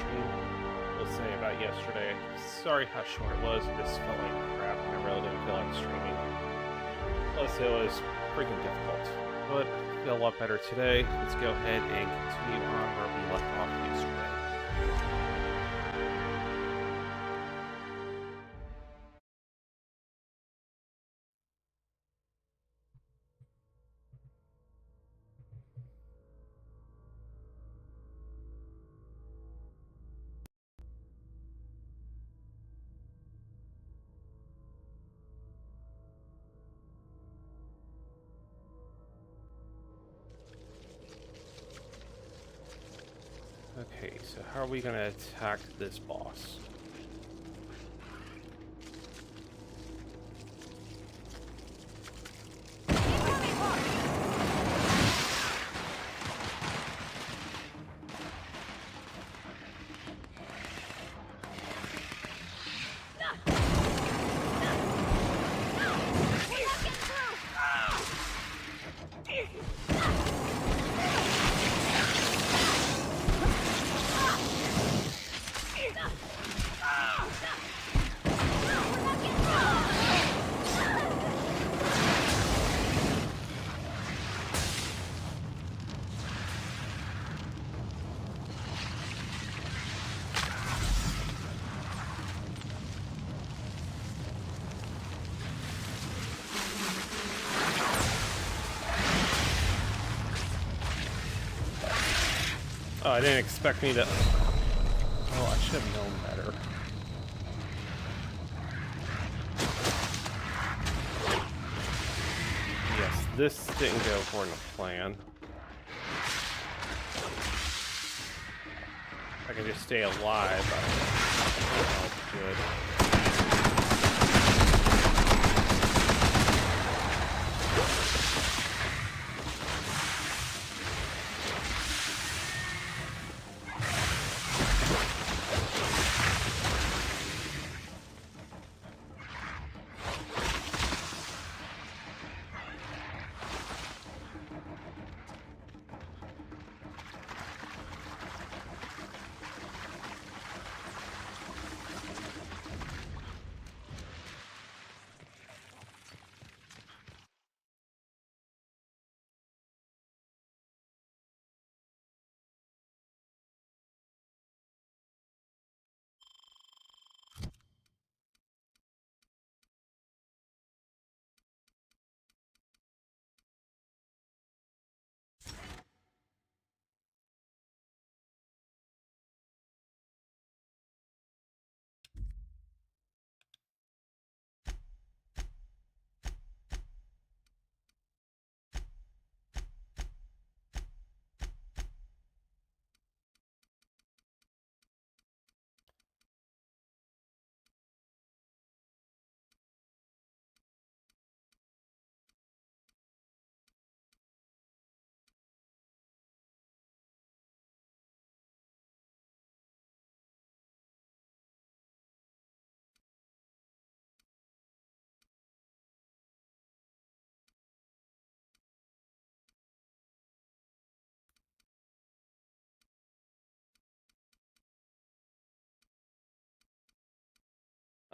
stream. We'll say about yesterday. Sorry how short it was. It just felt like crap and I really didn't feel like streaming. Plus, it was freaking difficult. But I feel a lot better today. Let's go ahead and continue on where we left off yesterday. Okay, so how are we gonna attack this boss? Oh, I didn't expect me to... Oh, I should have known better. Yes, this didn't go according to plan. I can just stay alive. Oh, good.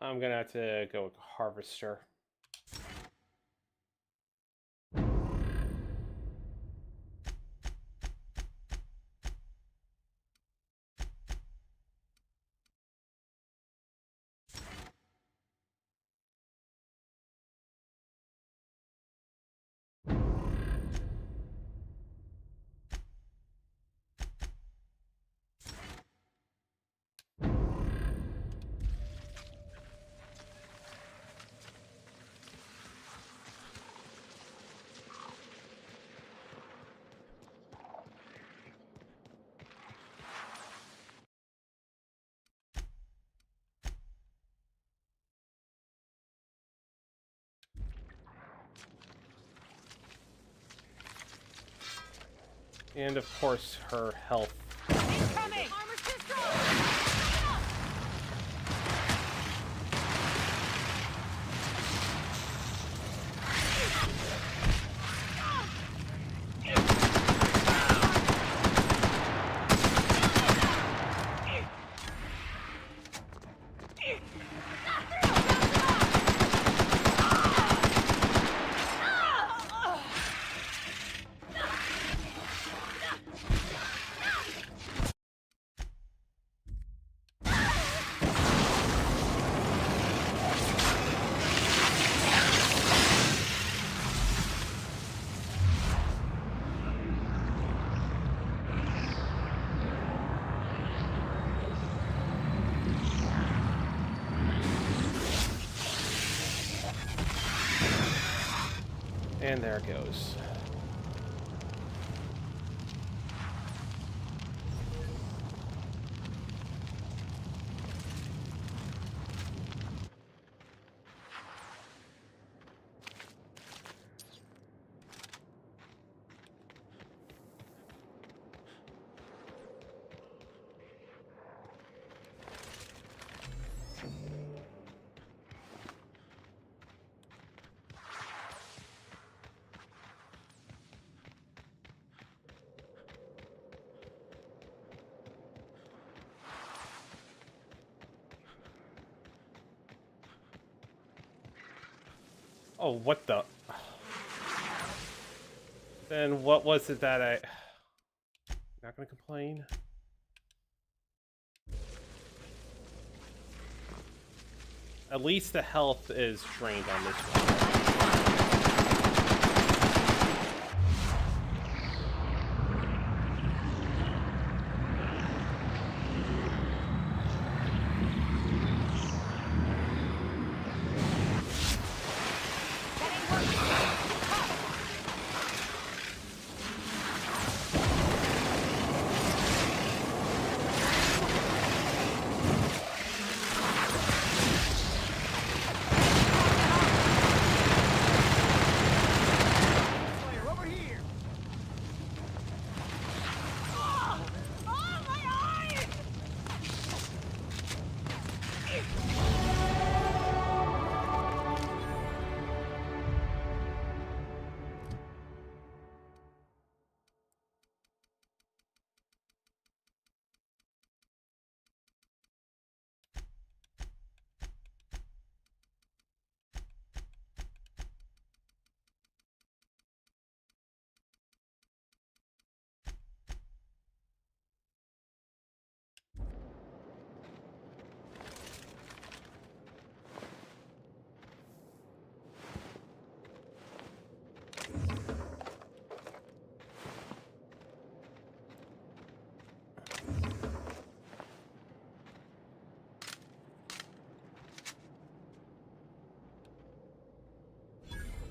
I'm gonna have to go with Harvester. And of course, her health. Incoming! Armor system! And there it goes. Oh, what the? Then what was it that I... Not gonna complain. At least the health is drained on this one. Over here! Oh, my eyes!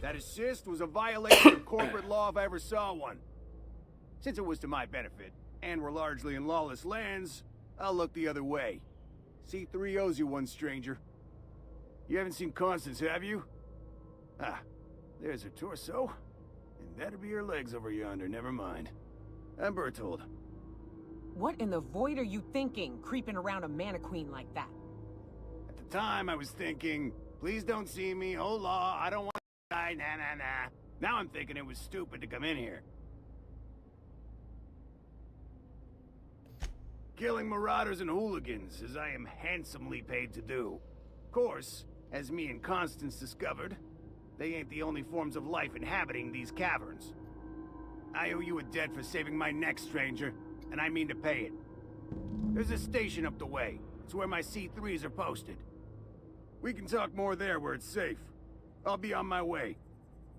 That assist was a violation of corporate law if I ever saw one. Since it was to my benefit, and we're largely in lawless lands, I'll look the other way. C3 owes you one, stranger. You haven't seen Constance, have you? Ah, there's her torso. And that'll be her legs over yonder, never mind. I'm Bertold. What in the void are you thinking, creeping around a mannequin like that? At the time, I was thinking, please don't see me, oh law, I don't want to die, nah. Now I'm thinking it was stupid to come in here. Killing marauders and hooligans, as I am handsomely paid to do. Of course, as me and Constance discovered, they ain't the only forms of life inhabiting these caverns. I owe you a debt for saving my neck, stranger, and I mean to pay it. There's a station up the way. It's where my C3s are posted. We can talk more there where it's safe. I'll be on my way,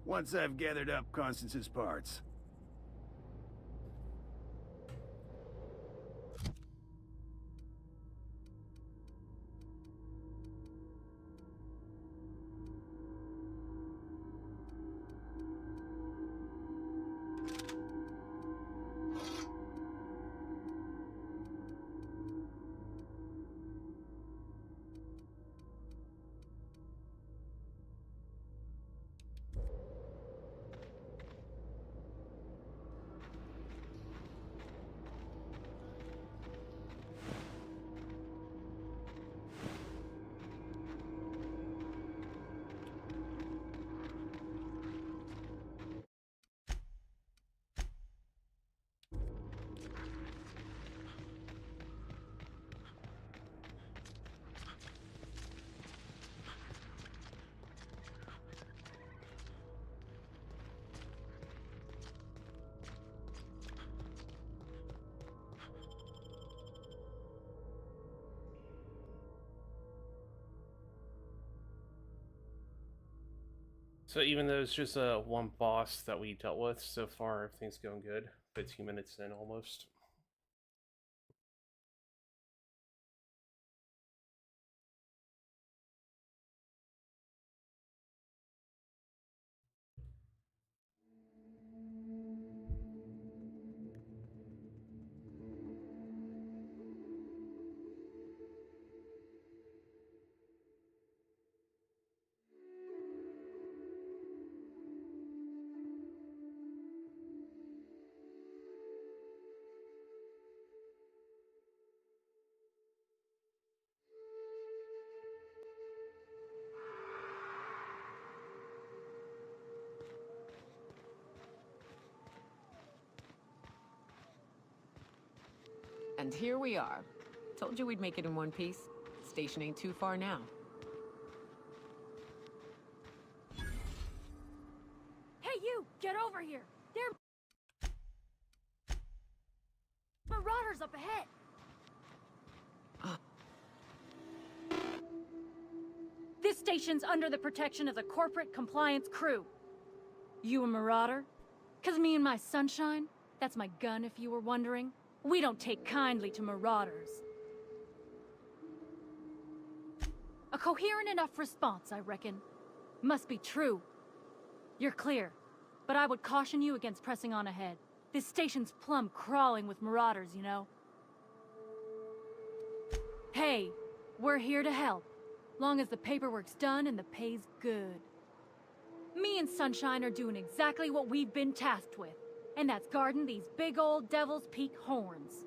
once I've gathered up Constance's parts. So even though it's just one boss that we dealt with so far, everything's going good. 15 minutes in almost. here we are. Told you we'd make it in one piece. Station ain't too far now. Hey, you! Get over here! There are marauders up ahead! This station's under the protection of the Corporate Compliance Crew. You a marauder? 'Cause me and my Sunshine, that's my gun if you were wondering, we don't take kindly to marauders. A coherent enough response, I reckon. Must be true. You're clear, but I would caution you against pressing on ahead. This station's plumb crawling with marauders, you know. Hey, we're here to help. Long as the paperwork's done and the pay's good. Me and Sunshine are doing exactly what we've been tasked with, and that's guarding these big old Devil's Peak horns.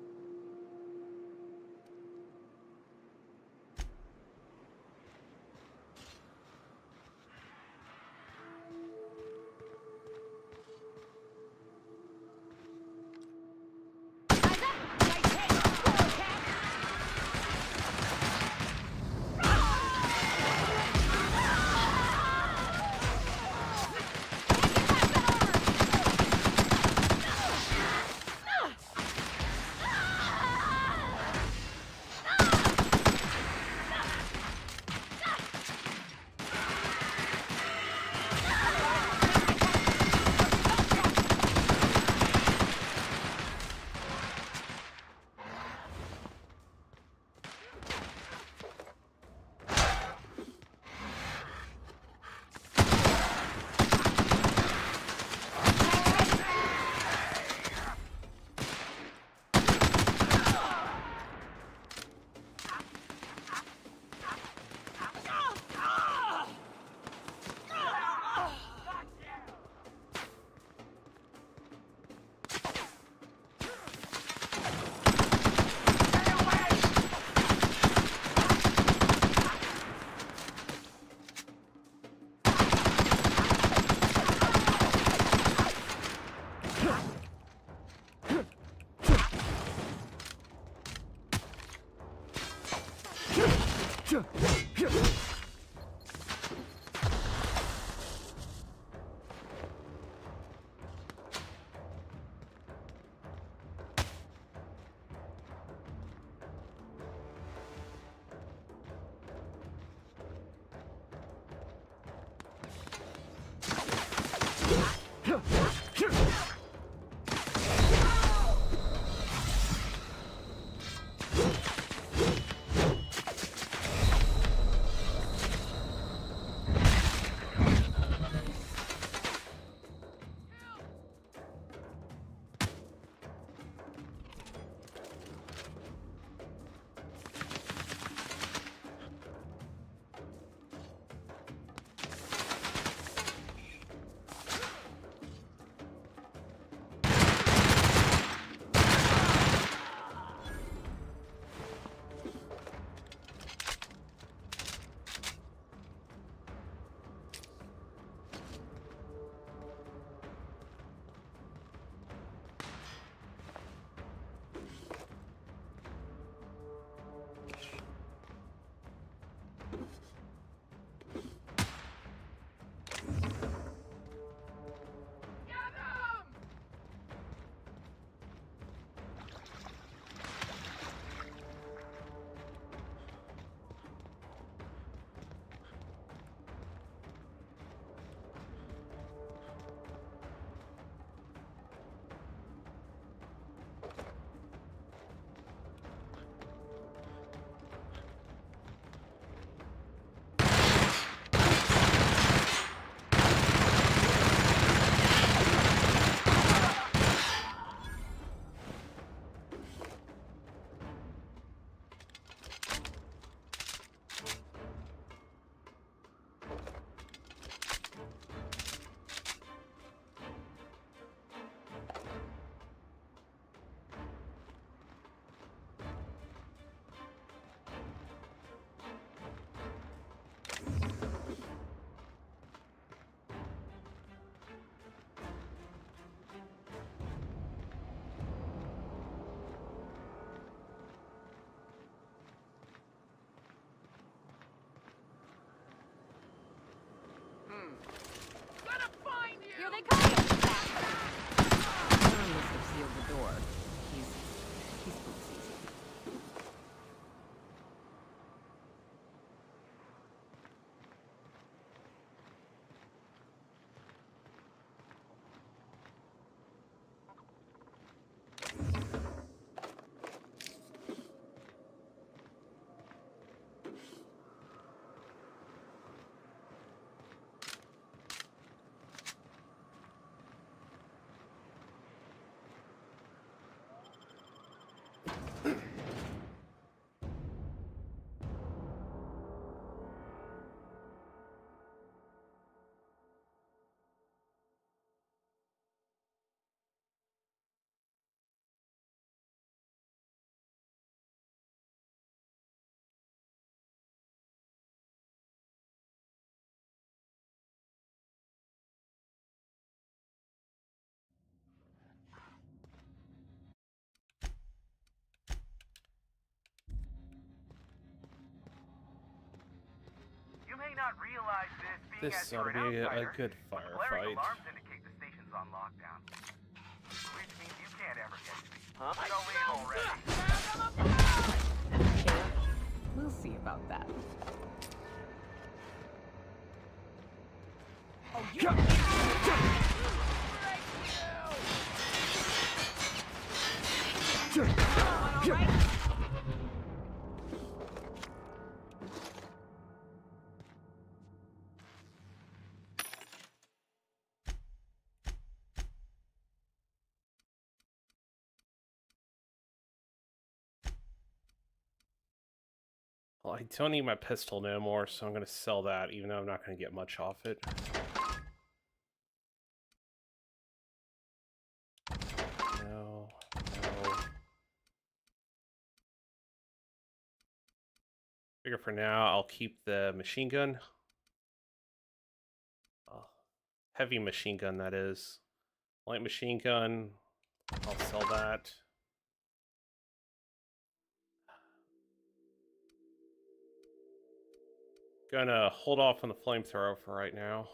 realize this being This as you're ought to an be a outsider, good but blaring firefight. alarms indicate the station's on lockdown. Which means you can't ever get to me. Huh? So leave already. Can't. We'll see about that. Oh, you Well, I don't need my pistol no more, so I'm going to sell that, even though I'm not going to get much off it. No, no. Figure for now, I'll keep the machine gun. Heavy machine gun, that is. Light machine gun, I'll sell that. Gonna hold off on the flamethrower for right now.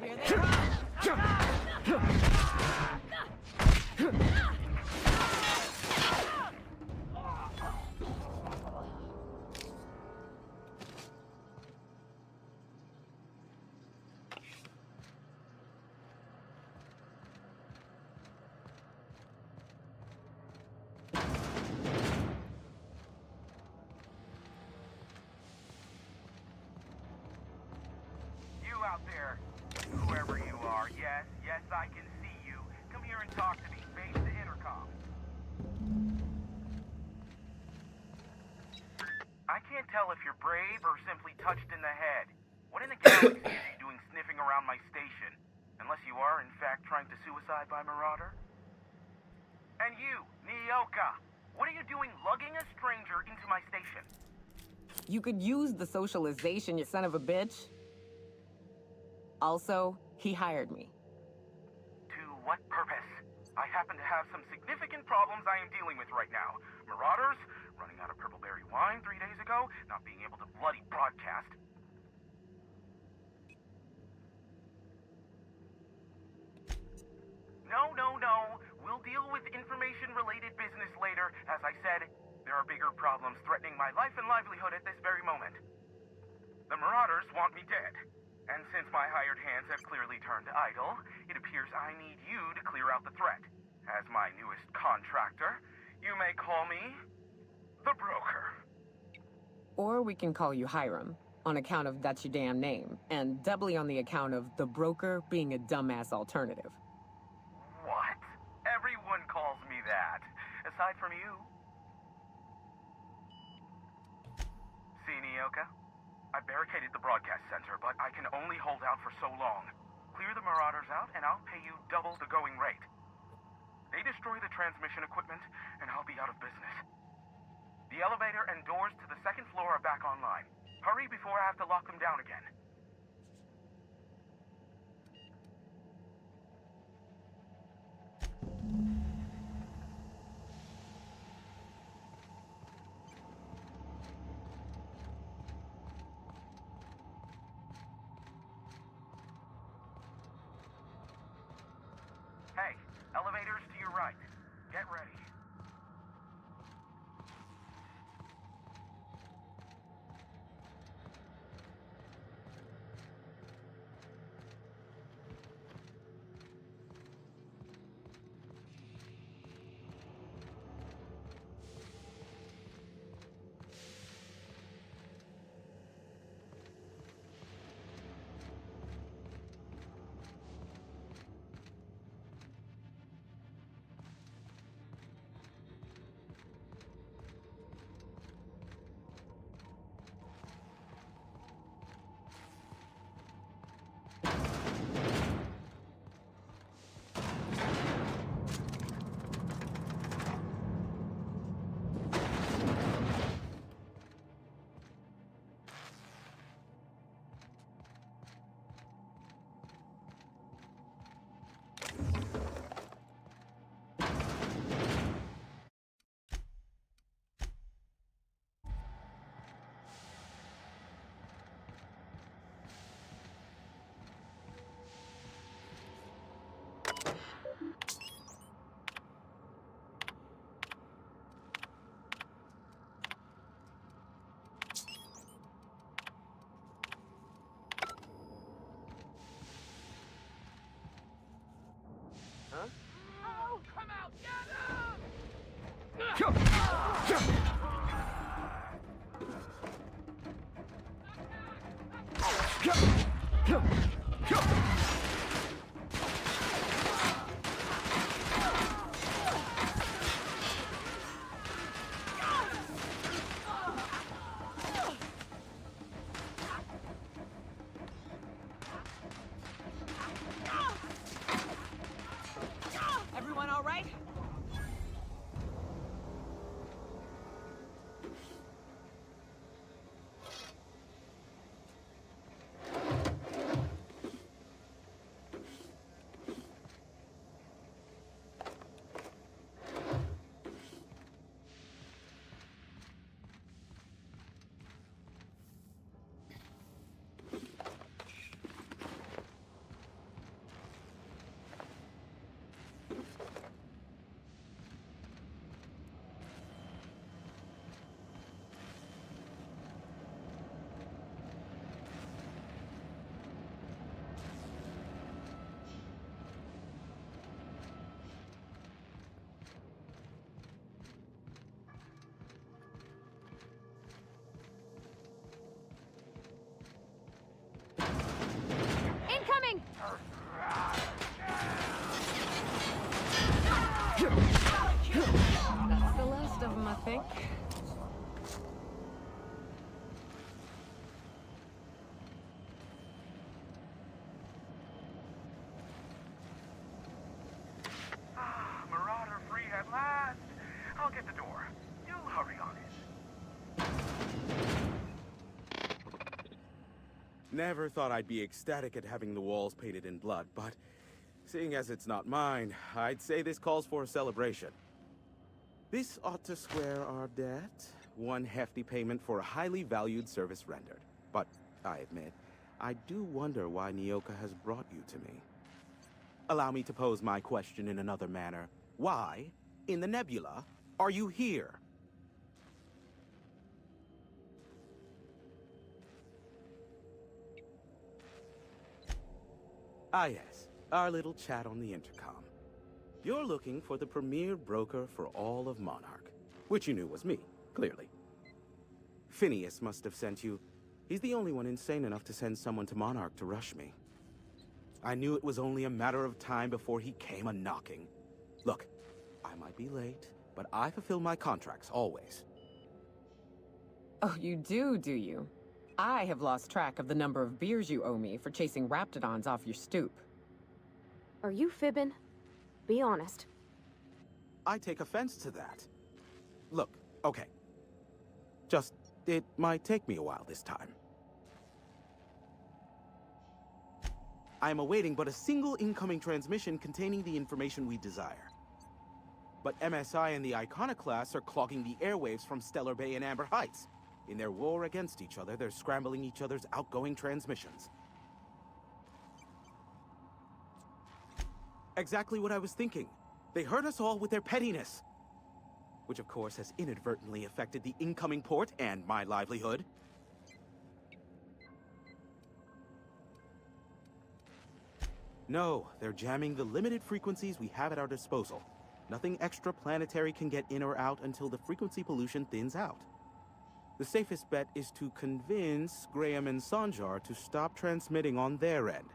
Here they come! You out there, whoever you are, yes, I can see you. Come here and talk to me. Face the intercom. I can't tell if you're brave or simply touched in the head. What in the galaxy are you doing sniffing around my station? Unless you are, in fact, trying to suicide by Marauder? And you, Nyoka, what are you doing lugging a stranger into my station? You could use the socialization, you son of a bitch. Also, he hired me. To what purpose? I happen to have some significant significant problems I am dealing with right now. Marauders, running out of purple berry wine 3 days ago, not being able to bloody broadcast. No. We'll deal with information-related business later. As I said, there are bigger problems threatening my life and livelihood at this very moment. The Marauders want me dead. And since my hired hands have clearly turned idle, it appears I need you to clear out the threat. As my newest contractor, you may call me the Broker. Or we can call you Hiram, on account of that's your damn name, and doubly on the account of the Broker being a dumbass alternative. What? Everyone calls me that, aside from you. See, Nyoka? I barricaded the broadcast center, but I can only hold out for so long. Clear the Marauders out, and I'll pay you double the going rate. They destroy the transmission equipment, and I'll be out of business. The elevator and doors to the second floor are back online. Hurry before I have to lock them down again. Hey, elevators to your right. Get ready. Everyone all right? Incoming! That's the last of them, I think. Marauder free at last. I'll get the door. You hurry on it. Never thought I'd be ecstatic at having the walls painted in blood, but Seeing as it's not mine, I'd say this calls for a celebration. This ought to square our debt. One hefty payment for a highly valued service rendered. But, I admit, I do wonder why Nyoka has brought you to me. Allow me to pose my question in another manner. Why, in the nebula, are you here? Ah yes, our little chat on the intercom. You're looking for the premier broker for all of Monarch, which you knew was me, clearly. Phineas must have sent you. He's the only one insane enough to send someone to Monarch to rush me. I knew it was only a matter of time before he came a-knocking. Look, I might be late, but I fulfill my contracts, always. Oh, you do you? I have lost track of the number of beers you owe me for chasing Raptidons off your stoop. Are you fibbing? Be honest. I take offense to that. Look, okay. Just, it might take me a while this time. I am awaiting but a single incoming transmission containing the information we desire. But MSI and the Iconoclasts are clogging the airwaves from Stellar Bay and Amber Heights. In their war against each other, they're scrambling each other's outgoing transmissions. Exactly what I was thinking. They hurt us all with their pettiness. Which of course has inadvertently affected the incoming port and my livelihood. No, they're jamming the limited frequencies we have at our disposal. Nothing extraplanetary can get in or out until the frequency pollution thins out. The safest bet is to convince Graham and Sanjar to stop transmitting on their end.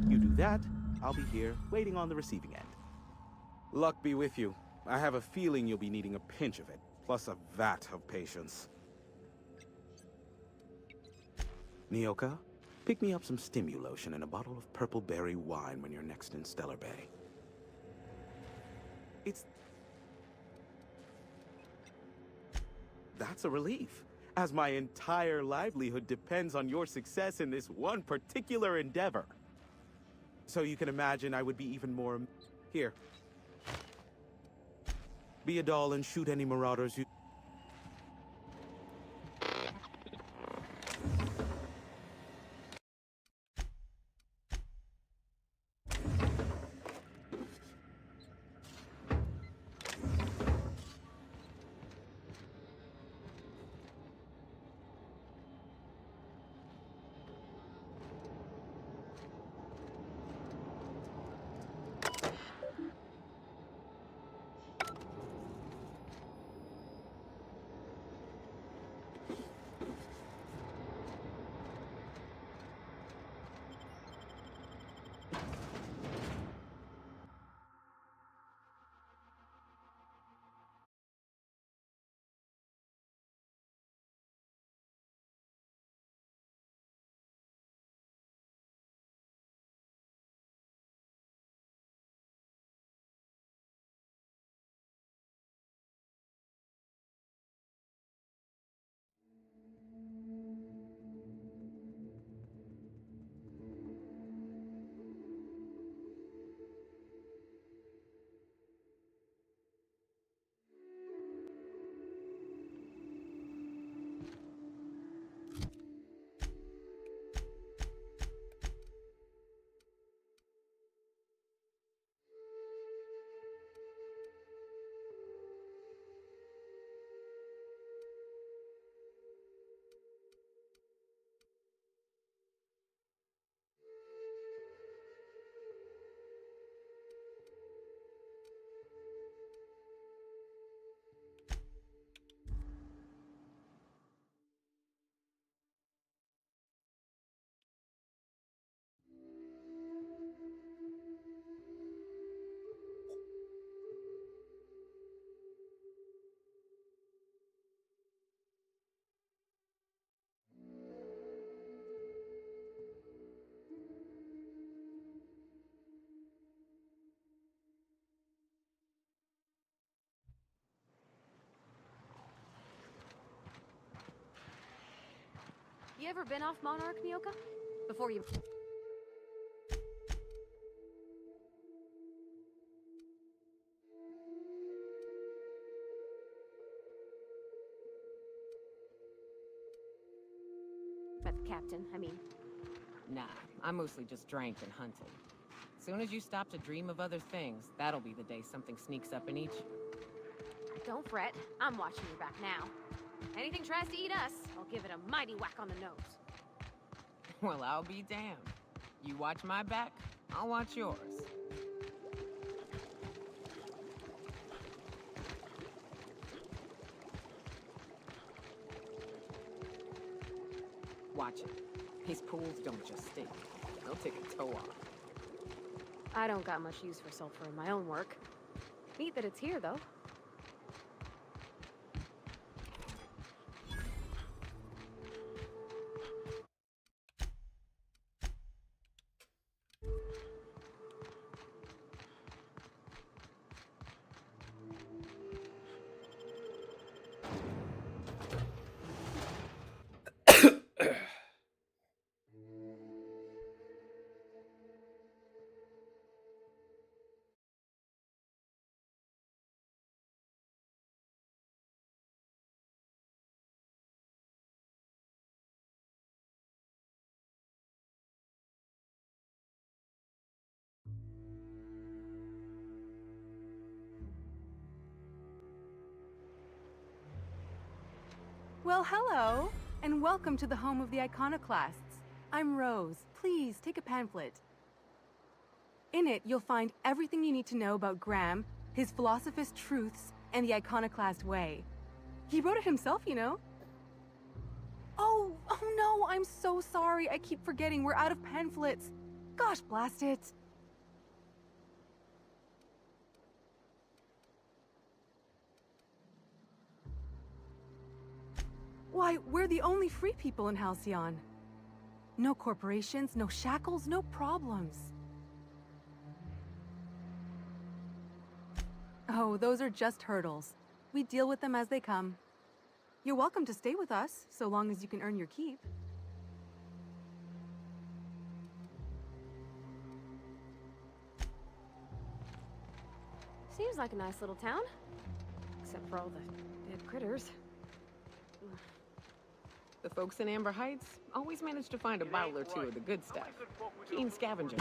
You do that, I'll be here, waiting on the receiving end. Luck be with you. I have a feeling you'll be needing a pinch of it, plus a vat of patience. Nyoka, pick me up some Stimulotion and a bottle of purple berry wine when you're next in Stellar Bay. That's a relief, as my entire livelihood depends on your success in this one particular endeavor. So you can imagine I would be even more... Here. Be a doll and shoot any marauders you... You ever been off Monarch, Nyoka? Before you... Met the captain, I mean. Nah, I mostly just drank and hunted. Soon as you stop to dream of other things, that'll be the day something sneaks up and eats you. Don't fret, I'm watching your back now. Anything tries to eat us, I'll give it a mighty whack on the nose. Well, I'll be damned. You watch my back, I'll watch yours. Watch it. These pools don't just stink. They'll take a toe off. I don't got much use for sulfur in my own work. Neat that it's here, though. Well, hello, and welcome to the home of the Iconoclasts. I'm Rose. Please, take a pamphlet. In it, you'll find everything you need to know about Graham, his Philosophist truths, and the Iconoclast way. He wrote it himself, you know. Oh no, I'm so sorry. I keep forgetting we're out of pamphlets. Gosh, blast it. Why, we're the only free people in Halcyon. No corporations, no shackles, no problems. Oh, those are just hurdles. We deal with them as they come. You're welcome to stay with us, so long as you can earn your keep. Seems like a nice little town. Except for all the dead critters. The folks in Amber Heights always manage to find a bottle or two of the good stuff. Keen scavengers.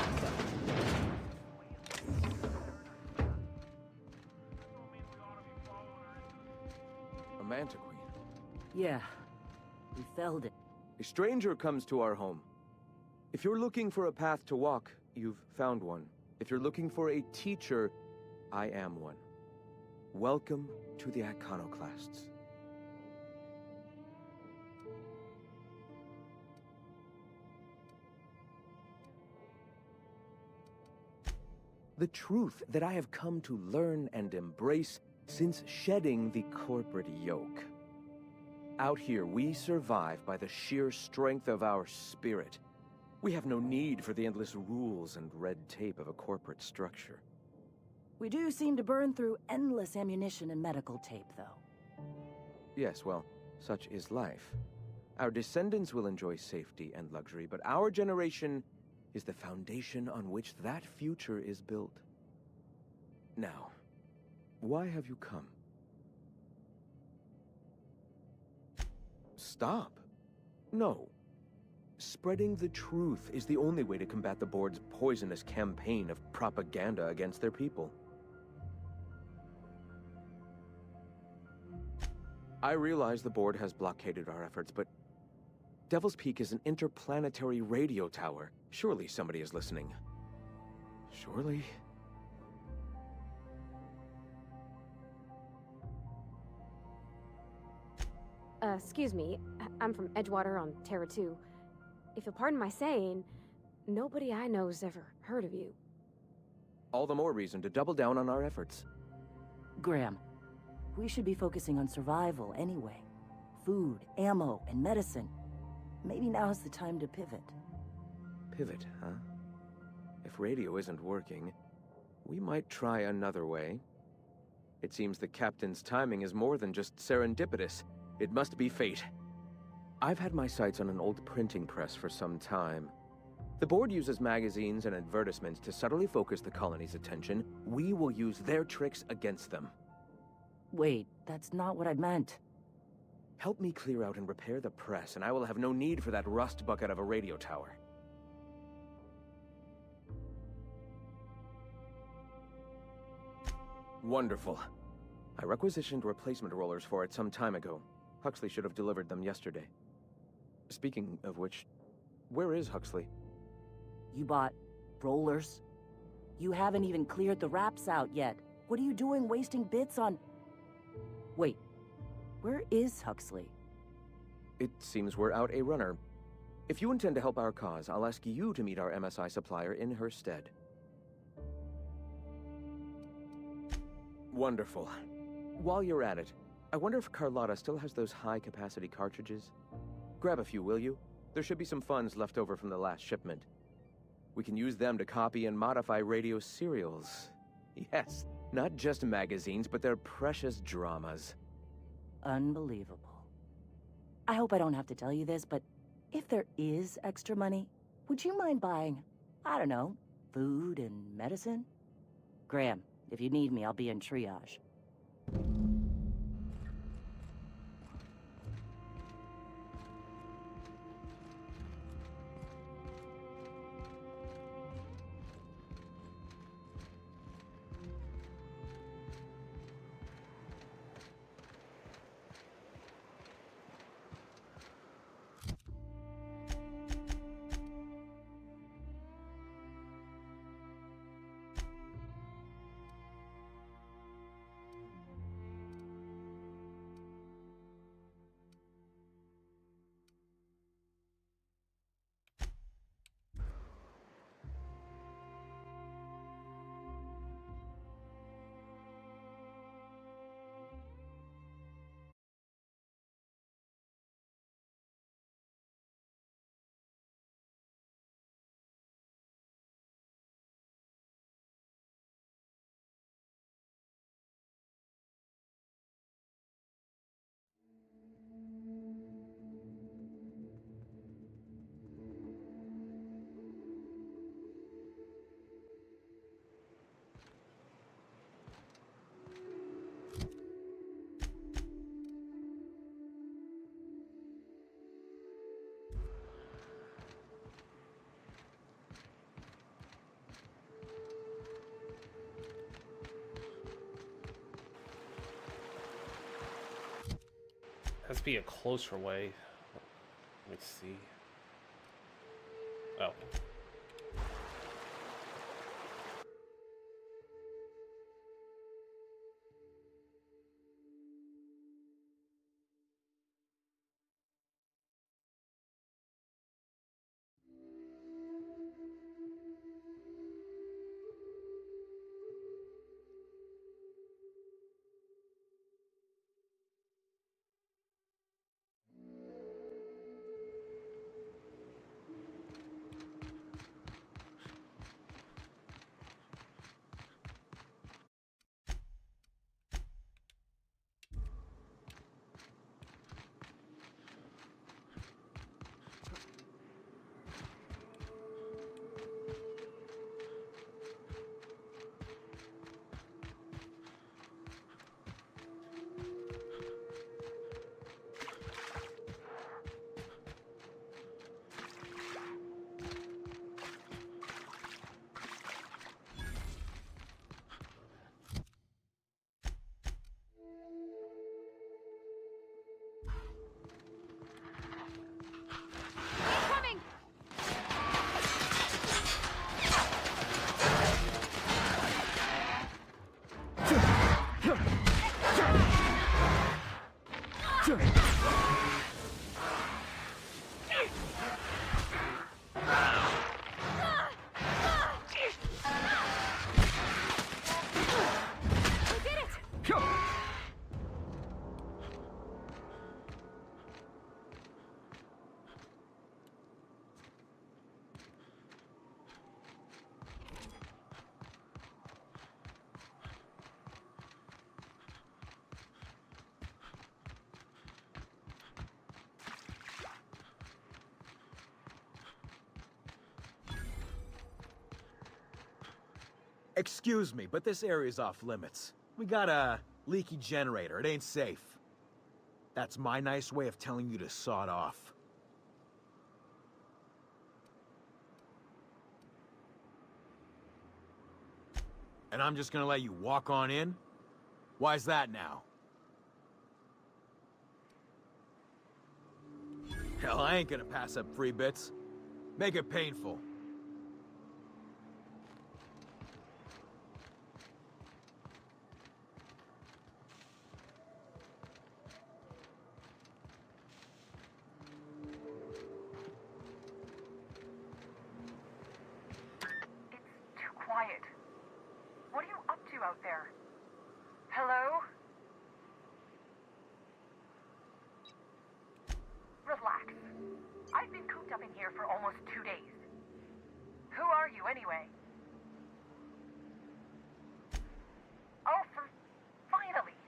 A Manta Queen. Yeah, we felled it. A stranger comes to our home. If you're looking for a path to walk, you've found one. If you're looking for a teacher, I am one. Welcome to the Iconoclasts. The truth that I have come to learn and embrace since shedding the corporate yoke. Out here, we survive by the sheer strength of our spirit. We have no need for the endless rules and red tape of a corporate structure. We do seem to burn through endless ammunition and medical tape, though. Yes, well, such is life. Our descendants will enjoy safety and luxury, but our generation is the foundation on which that future is built. Now, why have you come? Stop. No. Spreading the truth is the only way to combat the board's poisonous campaign of propaganda against their people. I realize the board has blockaded our efforts, but Devil's Peak is an interplanetary radio tower. Surely somebody is listening. Surely? Excuse me. I'm from Edgewater on Terra 2. If you'll pardon my saying, nobody I know's ever heard of you. All the more reason to double down on our efforts. Graham, we should be focusing on survival anyway. Food, ammo, and medicine. Maybe now's the time to pivot. Pivot, huh? If radio isn't working, we might try another way. It seems the captain's timing is more than just serendipitous. It must be fate. I've had my sights on an old printing press for some time. The board uses magazines and advertisements to subtly focus the colony's attention. We will use their tricks against them. Wait, that's not what I meant. Help me clear out and repair the press, and I will have no need for that rust bucket of a radio tower. Wonderful. I requisitioned replacement rollers for it some time ago. Huxley should have delivered them yesterday. Speaking of which, where is Huxley? You bought rollers? You haven't even cleared the wraps out yet. What are you doing wasting bits on... Wait, where is Huxley? It seems we're out a runner. If you intend to help our cause, I'll ask you to meet our MSI supplier in her stead. Wonderful. While you're at it, I wonder if Carlotta still has those high-capacity cartridges? Grab a few, will you? There should be some funds left over from the last shipment. We can use them to copy and modify radio serials. Yes, not just magazines, but their precious dramas. Unbelievable. I hope I don't have to tell you this, but if there is extra money, would you mind buying, I don't know, food and medicine? Graham, if you need me, I'll be in triage. Has to be a closer way. Let me see. Oh. Excuse me, but this area's off limits. We got a leaky generator. It ain't safe. That's my nice way of telling you to sod off. And I'm just gonna let you walk on in? Why's that now? Hell, I ain't gonna pass up free bits. Make it painful. It's too quiet. What are you up to out there? Hello? Relax. I've been cooped up in here for almost 2 days. Who are you, anyway? Oh, finally!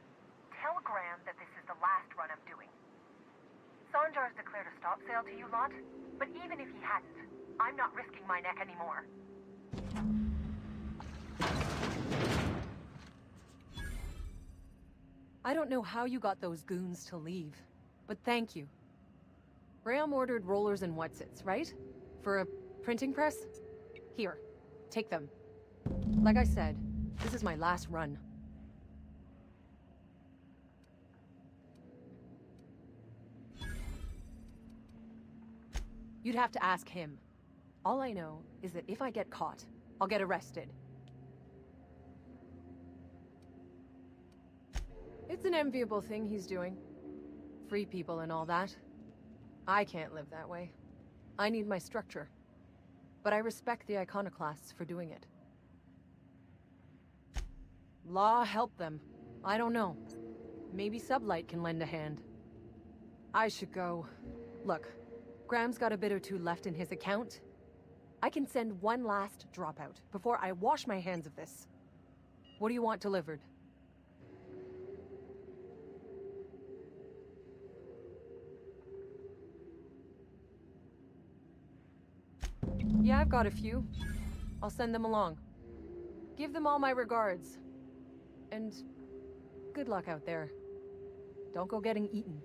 Tell Graham that this is the last run I'm doing. Sanjar's declared a stop sale to you lot, but even if he hadn't, I'm not risking my neck anymore. I don't know how you got those goons to leave, but thank you. Graham ordered rollers and whatsits, right? For a printing press? Here, take them. Like I said, this is my last run. You'd have to ask him. All I know is that if I get caught, I'll get arrested. It's an enviable thing he's doing. Free people and all that. I can't live that way. I need my structure. But I respect the iconoclasts for doing it. Law help them. I don't know. Maybe Sublight can lend a hand. I should go. Look, Graham's got a bit or two left in his account. I can send one last dropout before I wash my hands of this. What do you want delivered? Yeah, I've got a few. I'll send them along. Give them all my regards. And good luck out there. Don't go getting eaten.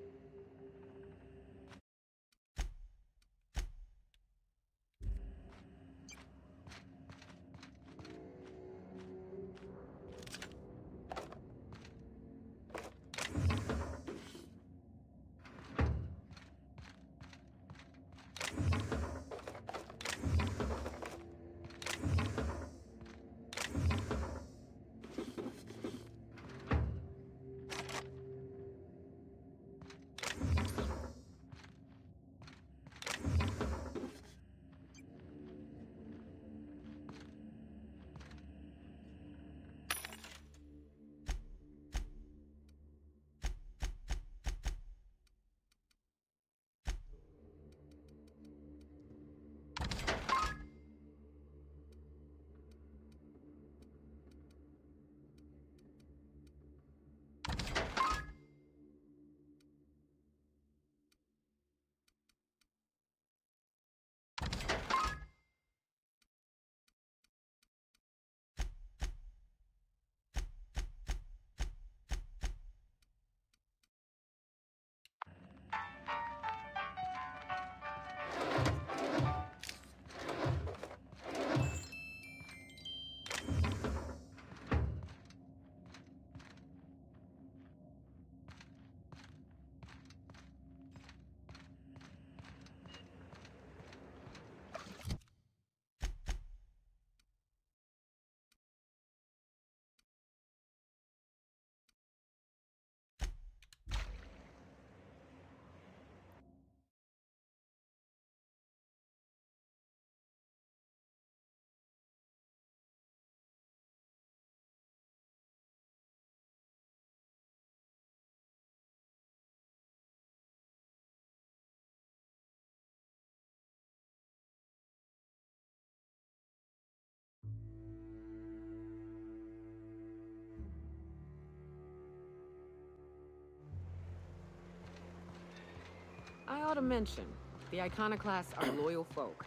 I ought to mention, the iconoclasts are loyal folk.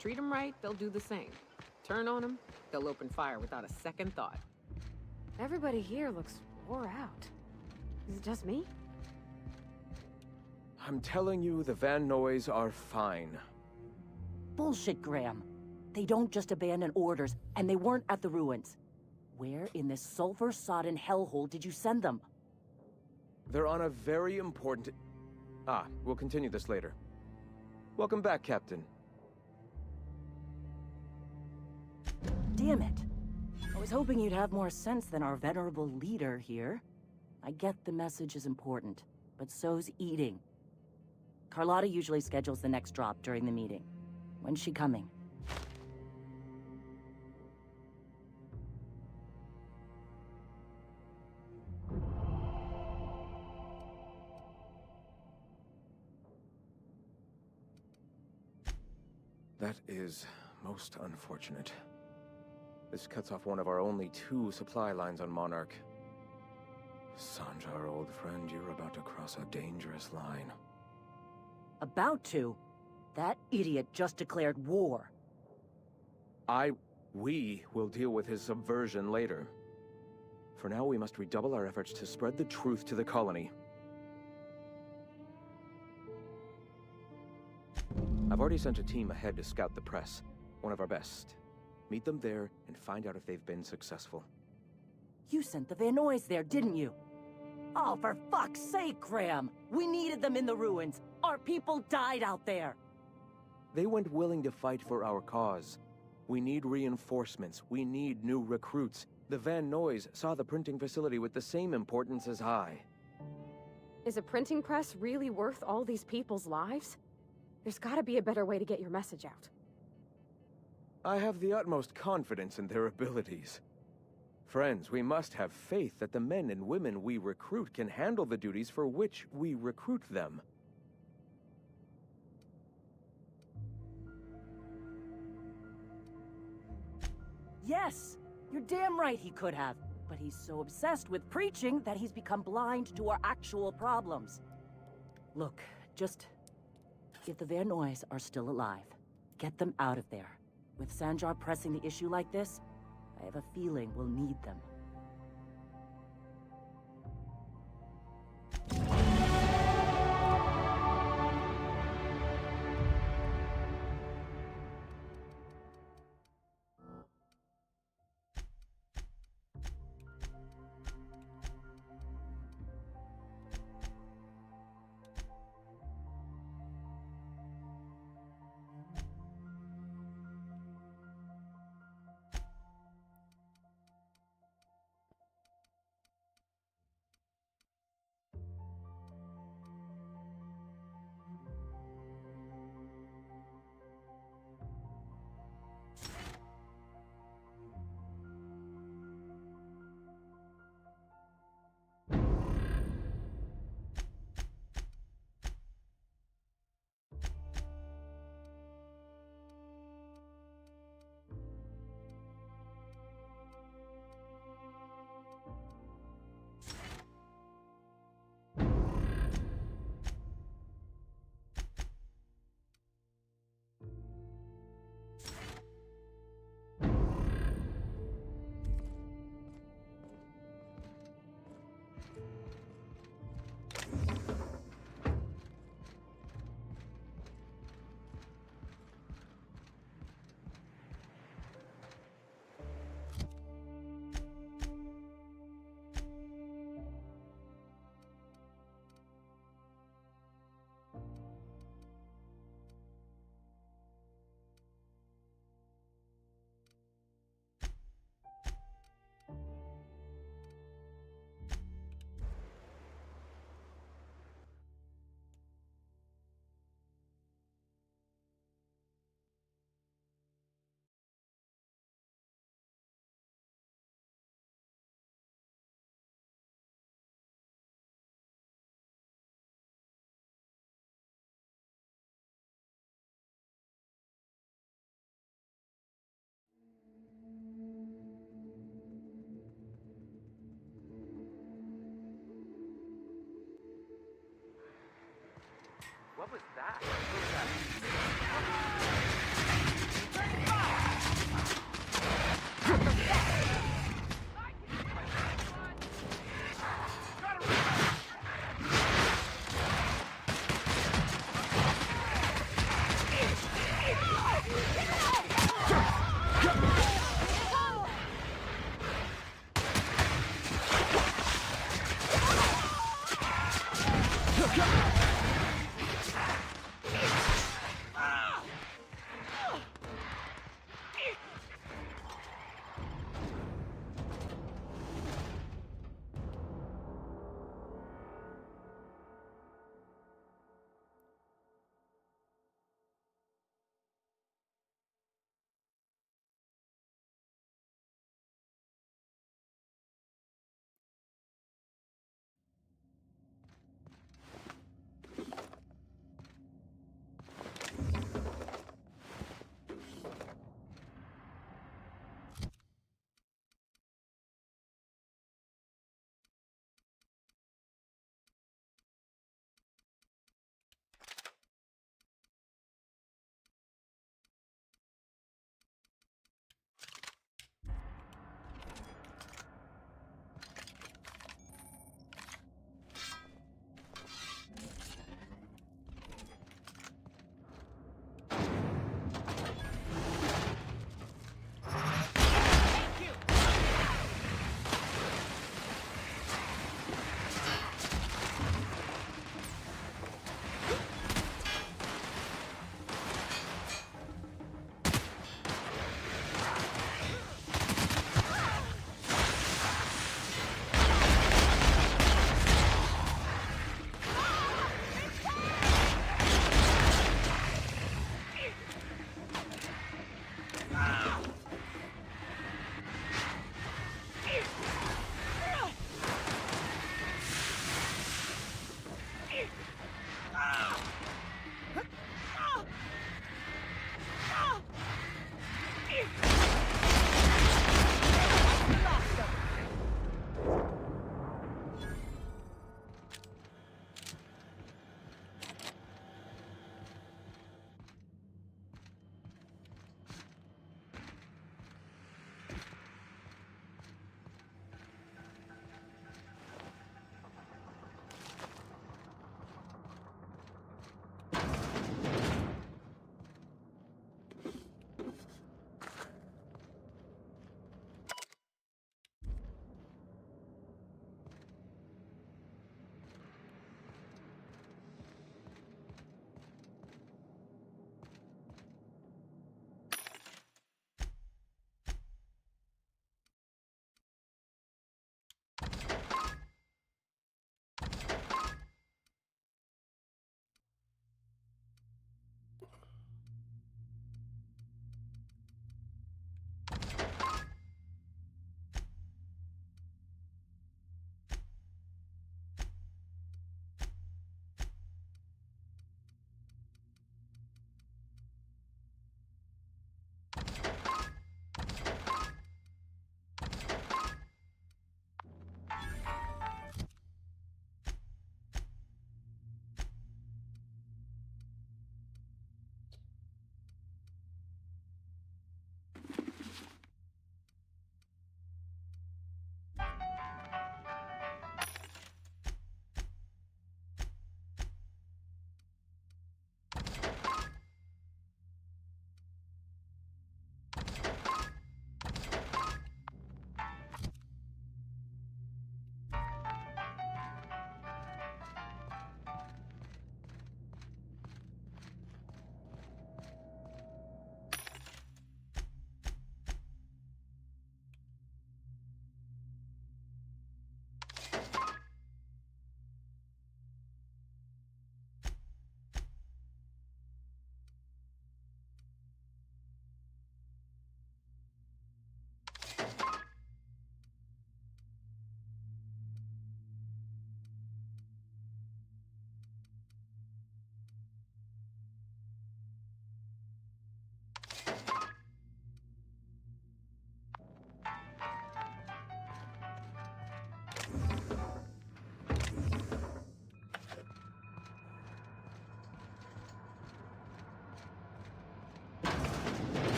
Treat them right, they'll do the same. turn on them, they'll open fire without a second thought. Everybody here looks wore out. Is it just me? I'm telling you, the Van Noys are fine. Bullshit, Graham. They don't just abandon orders, and they weren't at the ruins. Where in this sulfur-sodden hellhole did you send them? They're on a very important... we'll continue this later. Welcome back, Captain. Damn it. I was hoping you'd have more sense than our venerable leader here. I get the message is important, but so's eating. Carlotta usually schedules the next drop during the meeting. When's she coming? That is most unfortunate. This cuts off one of our only 2 supply lines on Monarch. Sanjar, old friend, you're about to cross a dangerous line. About to? That idiot just declared war. We will deal with his subversion later. For now, we must redouble our efforts to spread the truth to the colony. I've already sent a team ahead to scout the press, one of our best. Meet them there and find out if they've been successful. You sent the Van Noys there, didn't you? Oh, for fuck's sake, Graham! We needed them in the ruins! Our people died out there! They went willing to fight for our cause. We need reinforcements. We need new recruits. The Van Noys saw the printing facility with the same importance as I. Is a printing press really worth all these people's lives? There's gotta be a better way to get your message out. I have the utmost confidence in their abilities. Friends, we must have faith that the men and women we recruit can handle the duties for which we recruit them. Yes! You're damn right he could have. But he's so obsessed with preaching that he's become blind to our actual problems. Look, just... if the Van Noys are still alive, get them out of there. With Sanjar pressing the issue like this, I have a feeling we'll need them. What was that?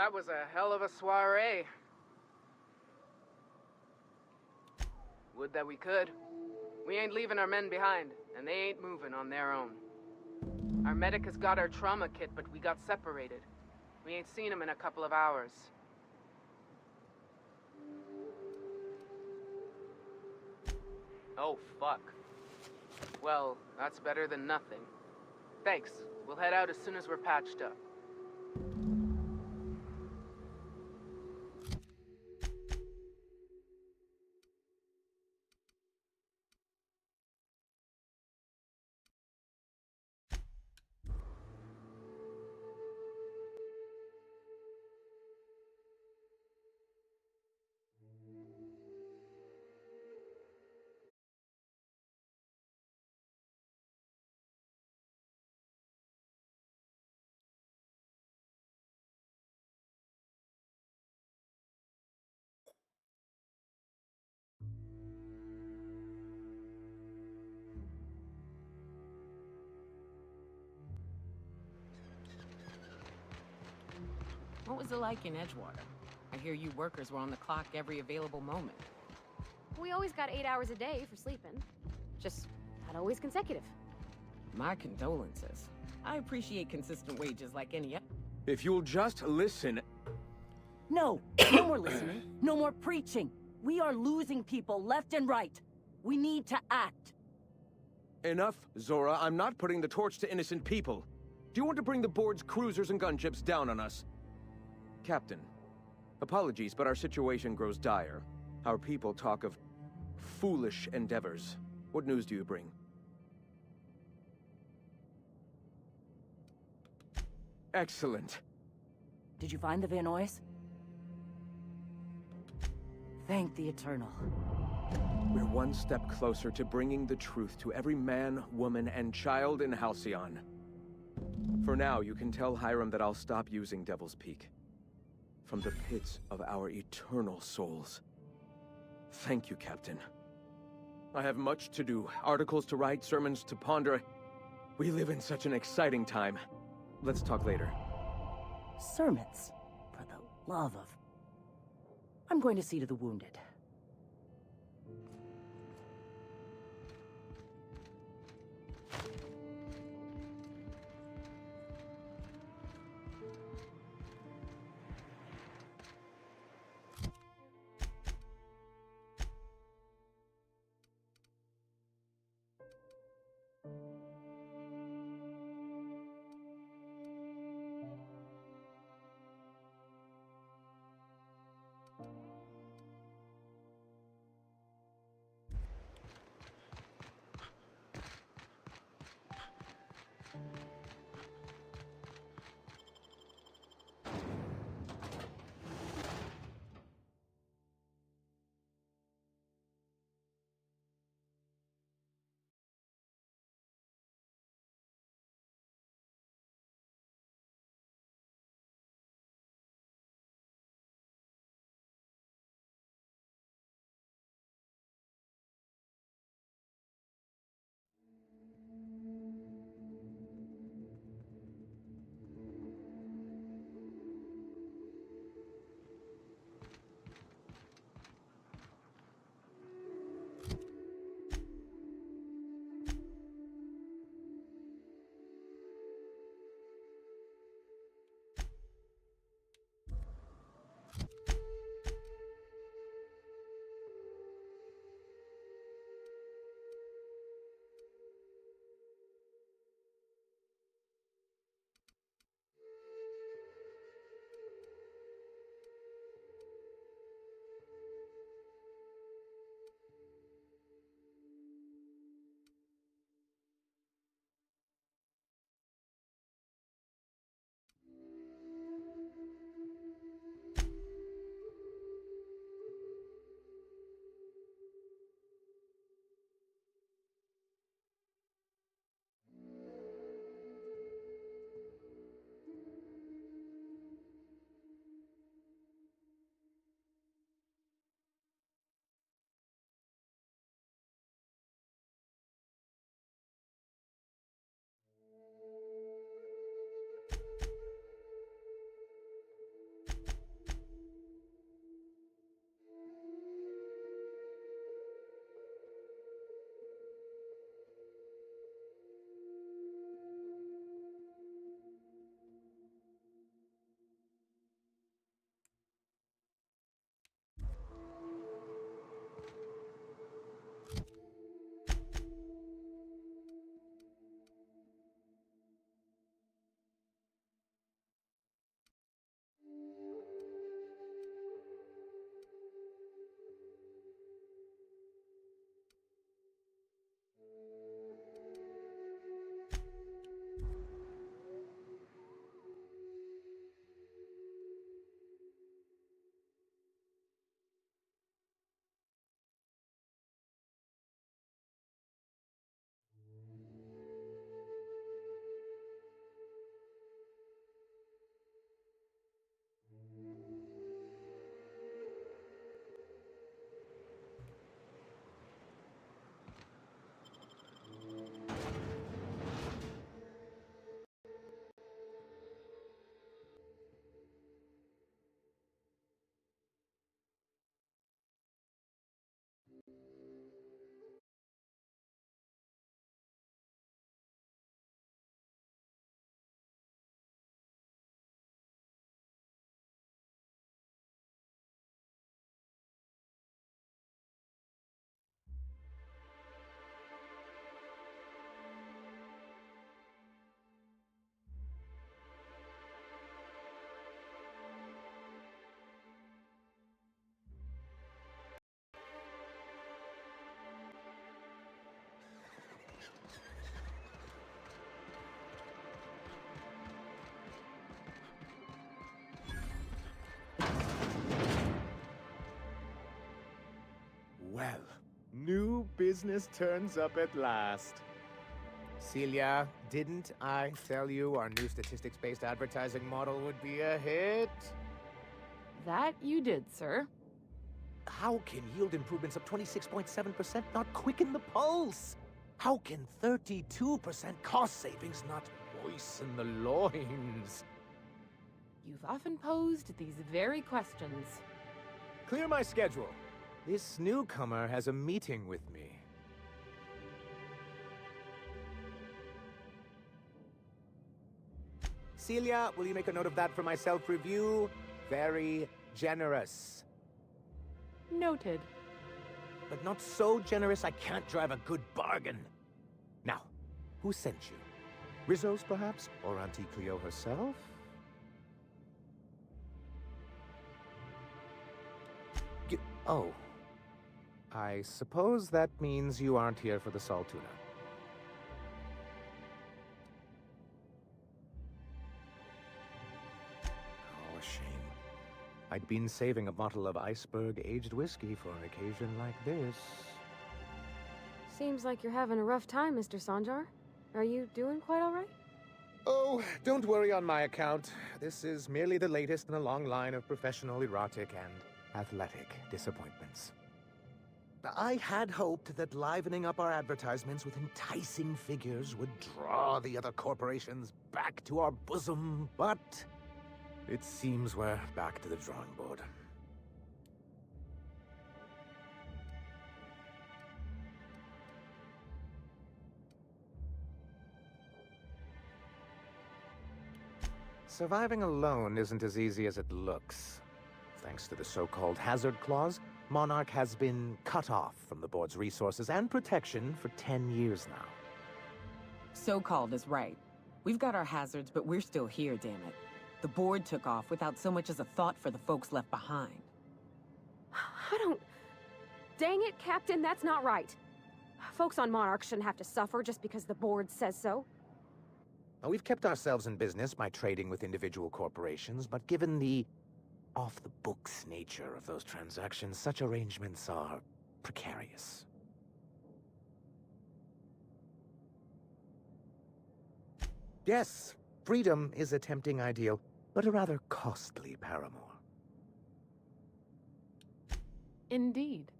that was a hell of a soiree. Would that we could. We ain't leaving our men behind, and they ain't moving on their own. Our medic has got our trauma kit, but we got separated. We ain't seen him in a couple of hours. Oh, fuck. Well, that's better than nothing. Thanks. We'll head out as soon as we're patched up. What was it like in Edgewater? I hear you workers were on the clock every available moment. We always got 8 hours a day for sleeping. Just not always consecutive. My condolences. I appreciate consistent wages like any other. If you'll just listen... No, no more listening. No more preaching. We are losing people left and right. We need to act. Enough, Zora. I'm not putting the torch to innocent people. Do you want to bring the board's cruisers and gunships down on us? Captain, apologies, but our situation grows dire. Our people talk of foolish endeavors. What news do you bring? Excellent. Did you find the Vanois? Thank the Eternal. We're one step closer to bringing the truth to every man, woman, and child in Halcyon. For now, you can tell Hiram that I'll stop using Devil's Peak. From the pits of our eternal souls. Thank you, Captain. I have much to do. Articles to write, sermons to ponder. We live in such an exciting time. Let's talk later. Sermons? For the love of... I'm going to see to the wounded. Well, new business turns up at last. Celia, didn't I tell you our new statistics-based advertising model would be a hit? That you did, sir. How can yield improvements of 26.7% not quicken the pulse? How can 32% cost savings not moisten the loins? You've often posed these very questions. Clear my schedule. This newcomer has a meeting with me. Celia, will you make a note of that for my self-review? Very generous. Noted. But not so generous I can't drive a good bargain. Now, who sent you? Rizzo's, perhaps? Or Auntie Cleo herself? Oh. I suppose that means you aren't here for the Saltuna. Oh, a shame. I'd been saving a bottle of iceberg-aged whiskey for an occasion like this. Seems like you're having a rough time, Mr. Sanjar. Are you doing quite all right? Oh, don't worry on my account. This is merely the latest in a long line of professional, erotic, and athletic disappointments. I had hoped that livening up our advertisements with enticing figures would draw the other corporations back to our bosom, but it seems we're back to the drawing board. Surviving alone isn't as easy as it looks. Thanks to the so-called hazard clause, Monarch has been cut off from the board's resources and protection for 10 years now. So-called is right. We've got our hazards, but we're still here, damn it. The board took off without so much as a thought for the folks left behind. I don't... Dang it, Captain, that's not right. Folks on Monarch shouldn't have to suffer just because the board says so. Now, we've kept ourselves in business by trading with individual corporations, but given the off-the-books nature of those transactions, such arrangements are precarious. Yes, freedom is a tempting ideal, but a rather costly paramour. Indeed.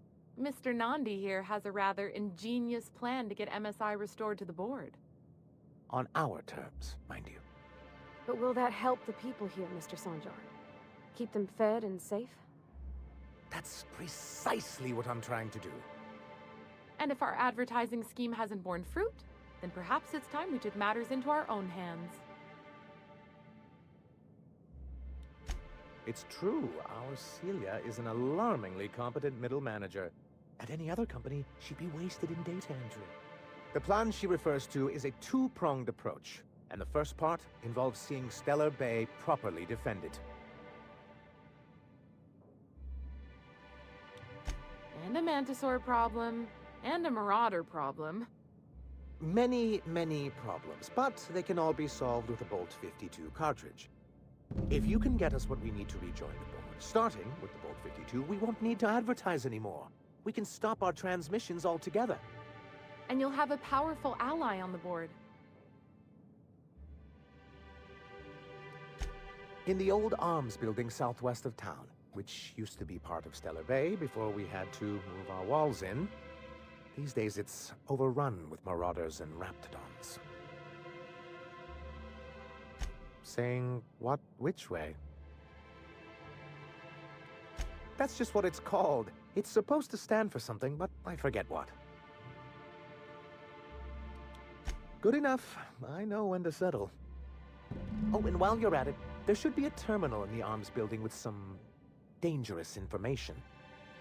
Mr. Nandi here has a rather ingenious plan to get MSI restored to the board. On our terms, mind you. But will that help the people here, Mr. Sanjar? Keep them fed and safe? That's precisely what I'm trying to do. And if our advertising scheme hasn't borne fruit, then perhaps it's time we took matters into our own hands. It's true, our Celia is an alarmingly competent middle manager. At any other company, she'd be wasted in data entry. The plan she refers to is a two-pronged approach, and the first part involves seeing Stellar Bay properly defended. And a Mantisaur problem, and a Marauder problem. Many, many problems, but they can all be solved with a Bolt 52 cartridge. If you can get us what we need to rejoin the board, starting with the Bolt 52, we won't need to advertise anymore. We can stop our transmissions altogether. And you'll have a powerful ally on the board. In the old arms building southwest of town, which used to be part of Stellar Bay before we had to move our walls in, these days it's overrun with marauders and raptidons. Saying what, which way? That's just what it's called. It's supposed to stand for something, but I forget what. Good enough. I know when to settle. Oh, and while you're at it, there should be a terminal in the arms building with some dangerous information.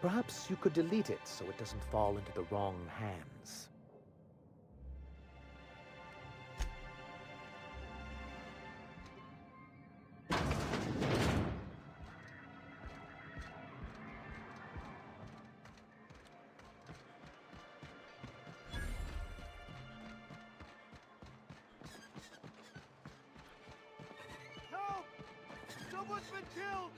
Perhaps you could delete it so it doesn't fall into the wrong hands. Help! Someone's been killed!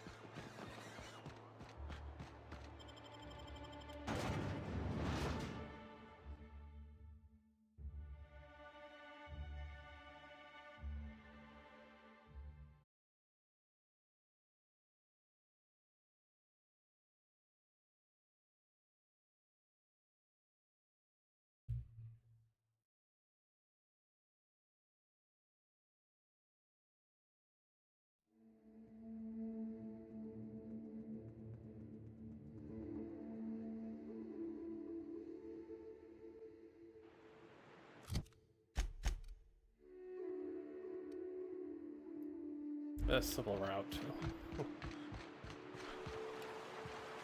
A simple route.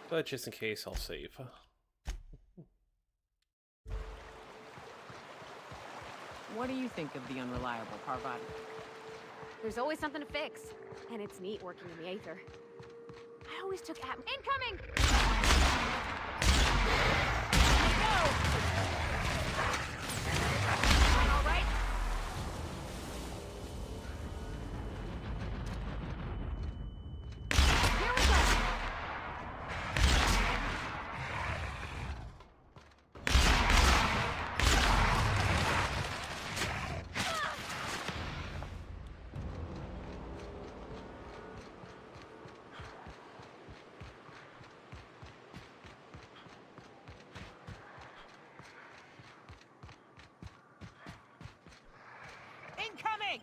But just in case, I'll save. What do you think of the unreliable Parvati? There's always something to fix. And it's neat working in the Aether. I always took incoming! All right? Here we go! Incoming!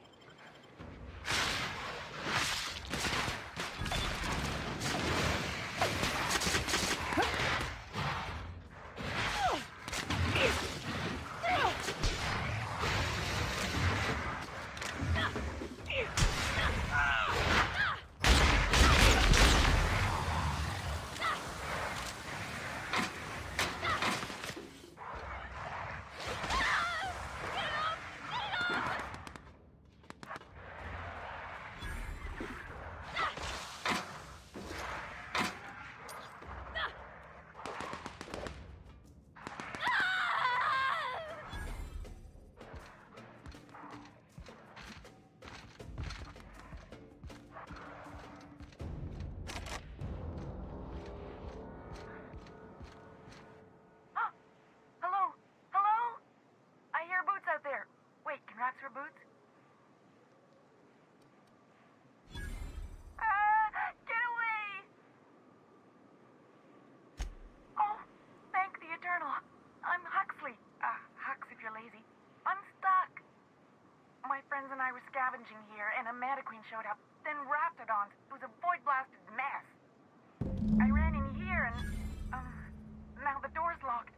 Hello? Hello? I hear Boots out there. Wait, can rats hear Boots? Get away! Oh, thank the Eternal. I'm Huxley. Hux if you're lazy. I'm stuck. My friends and I were scavenging here, and a Metaqueen showed up, then Raptidons. It was a void-blasted mess. I ran in here and, now the door's locked.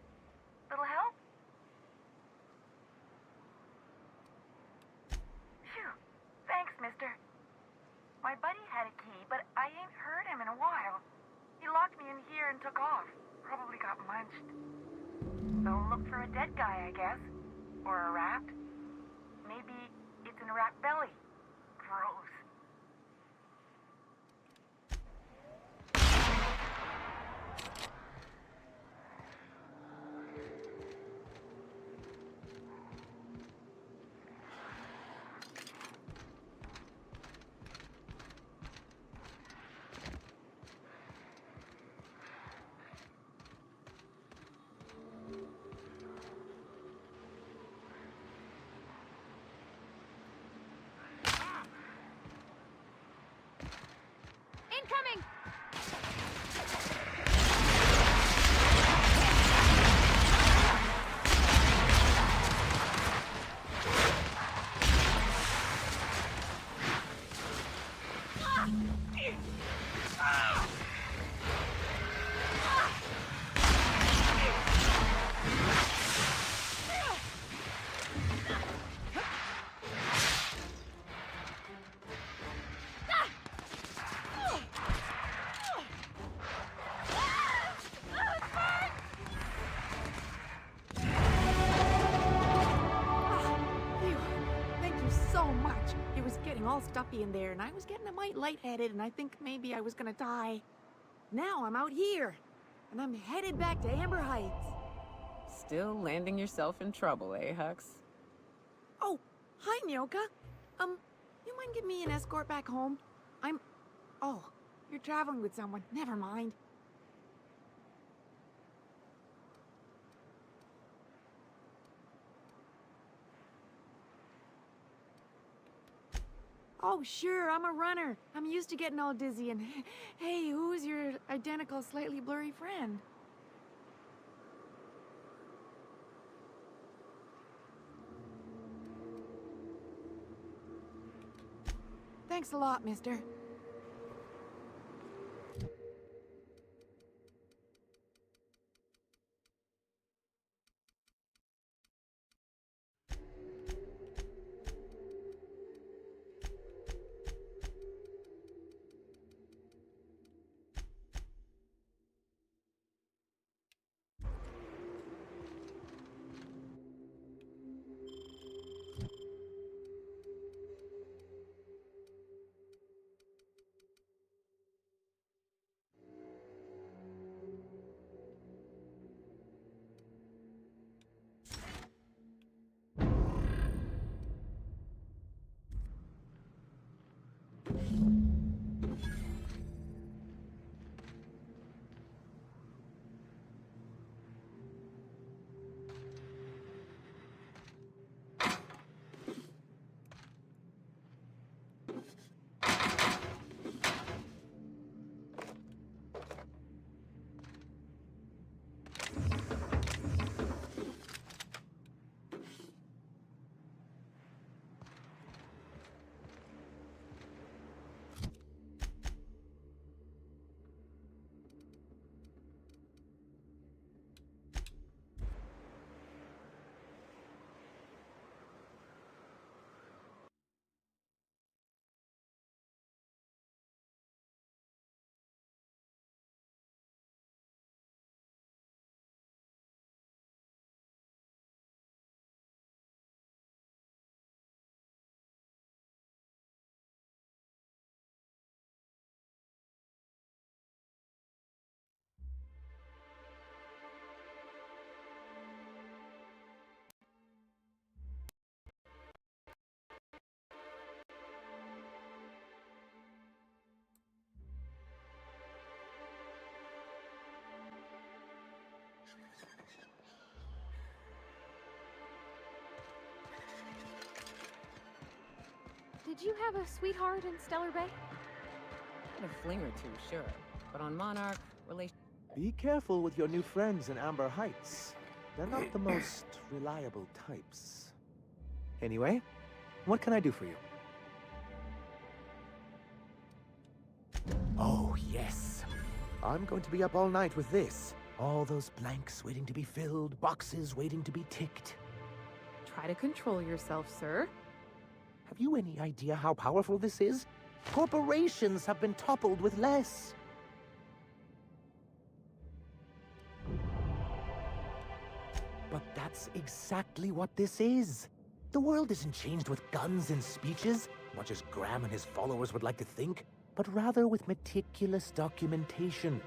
Little help? Phew. Thanks, mister. My buddy had a key, but I ain't heard him in a while. He locked me in here and took off. Probably got munched. So look for a dead guy, I guess. Or a rat. Maybe it's in a rat belly. Gross. so much. It was getting all stuffy in there, and I was getting a mite lightheaded, and I think maybe I was gonna die. Now I'm out here, and I'm headed back to Amber Heights. Still landing yourself in trouble, eh, Hux? Oh, hi, Nyoka. You mind giving me an escort back home? Oh, you're traveling with someone. Never mind. Oh, sure, I'm a runner. I'm used to getting all dizzy and... Hey, who's your identical, slightly blurry friend? Thanks a lot, mister. Did you have a sweetheart in Stellar Bay? Had a fling or two, sure. But on Monarch, Be careful with your new friends in Amber Heights. They're not the most reliable types. Anyway, what can I do for you? Oh, yes. I'm going to be up all night with this. All those blanks waiting to be filled, boxes waiting to be ticked. Try to control yourself, sir. Have you any idea how powerful this is? Corporations have been toppled with less. But that's exactly what this is. The world isn't changed with guns and speeches, much as Graham and his followers would like to think, but rather with meticulous documentation.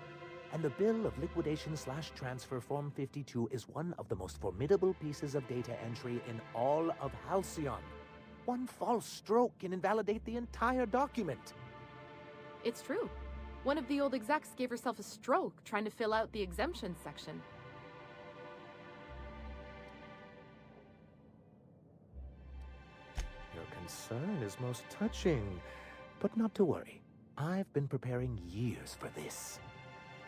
And the Bill of Liquidation/Transfer Form 52 is one of the most formidable pieces of data entry in all of Halcyon. One false stroke can invalidate the entire document. It's true. One of the old execs gave herself a stroke trying to fill out the exemption section. Your concern is most touching, but not to worry. I've been preparing years for this.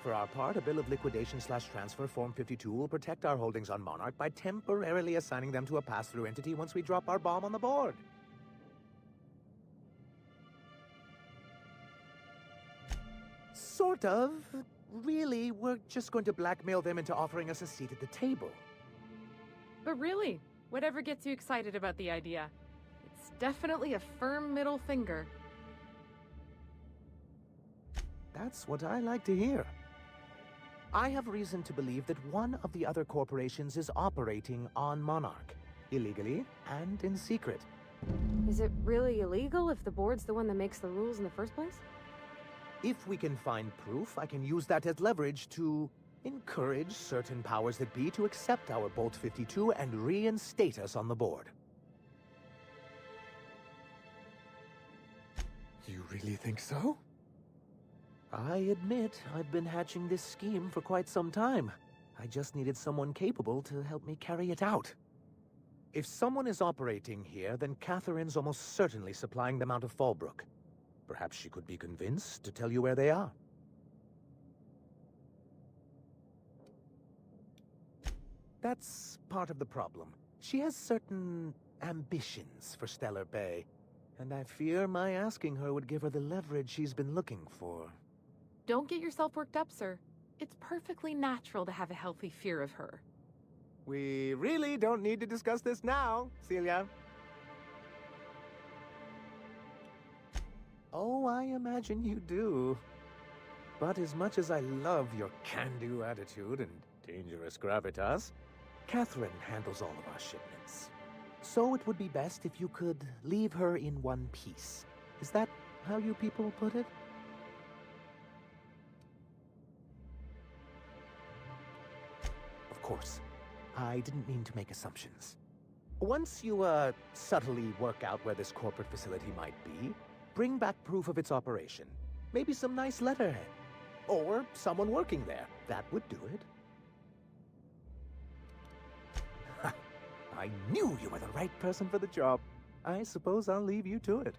For our part, a Bill of Liquidation/Transfer Form 52 will protect our holdings on Monarch by temporarily assigning them to a pass-through entity once we drop our bomb on the board. Sort of. Really, we're just going to blackmail them into offering us a seat at the table. But really, whatever gets you excited about the idea, it's definitely a firm middle finger. That's what I like to hear. I have reason to believe that one of the other corporations is operating on Monarch, illegally and in secret. Is it really illegal if the board's the one that makes the rules in the first place? If we can find proof, I can use that as leverage to encourage certain powers that be to accept our Bolt 52 and reinstate us on the board. You really think so? I admit I've been hatching this scheme for quite some time. I just needed someone capable to help me carry it out. If someone is operating here, then Catherine's almost certainly supplying them out of Fallbrook. Perhaps she could be convinced to tell you where they are. That's part of the problem. She has certain ambitions for Stellar Bay, and I fear my asking her would give her the leverage she's been looking for. Don't get yourself worked up, sir. It's perfectly natural to have a healthy fear of her. We really don't need to discuss this now, Celia. Oh, I imagine you do. But as much as I love your can-do attitude and dangerous gravitas, Catherine handles all of our shipments. So it would be best if you could leave her in one piece. Is that how you people put it? Of course. I didn't mean to make assumptions. Once you, subtly work out where this corporate facility might be, bring back proof of its operation. Maybe some nice letterhead. Or someone working there. That would do it. I knew you were the right person for the job. I suppose I'll leave you to it.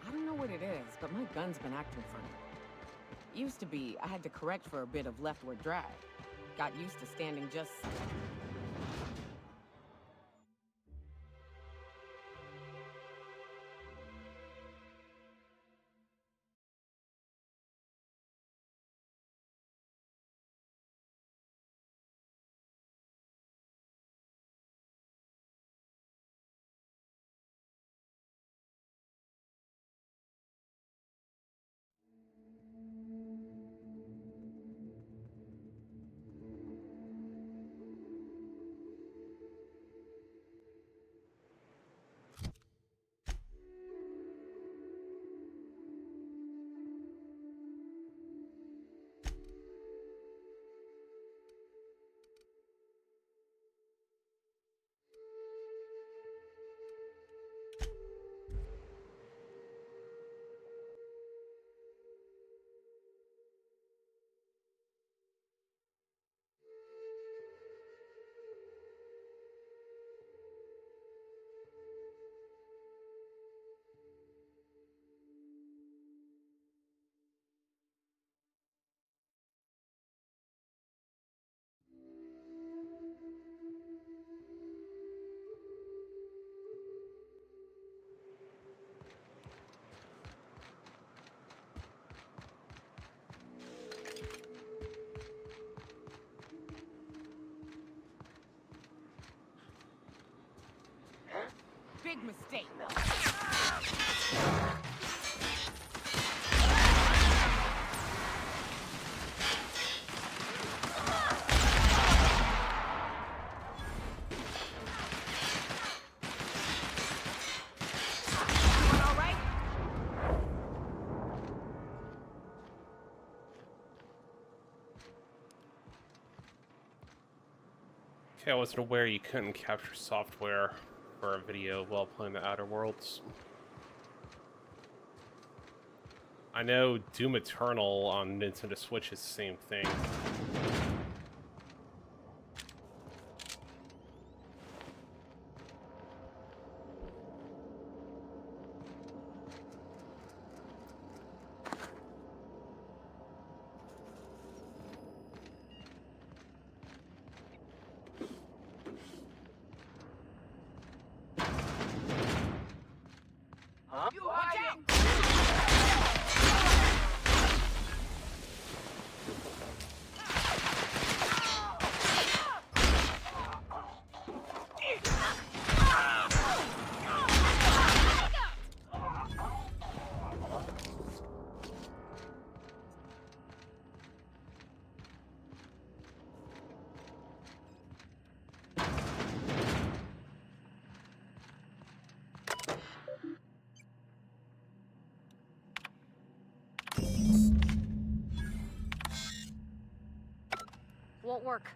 I don't know what it is, but my gun's been acting funny. Used to be, I had to correct for a bit of leftward drag. Got used to standing just... Big mistake. Okay, I wasn't aware you couldn't capture software for a video while playing the Outer Worlds. I know Doom Eternal on Nintendo Switch is the same thing. Won't work.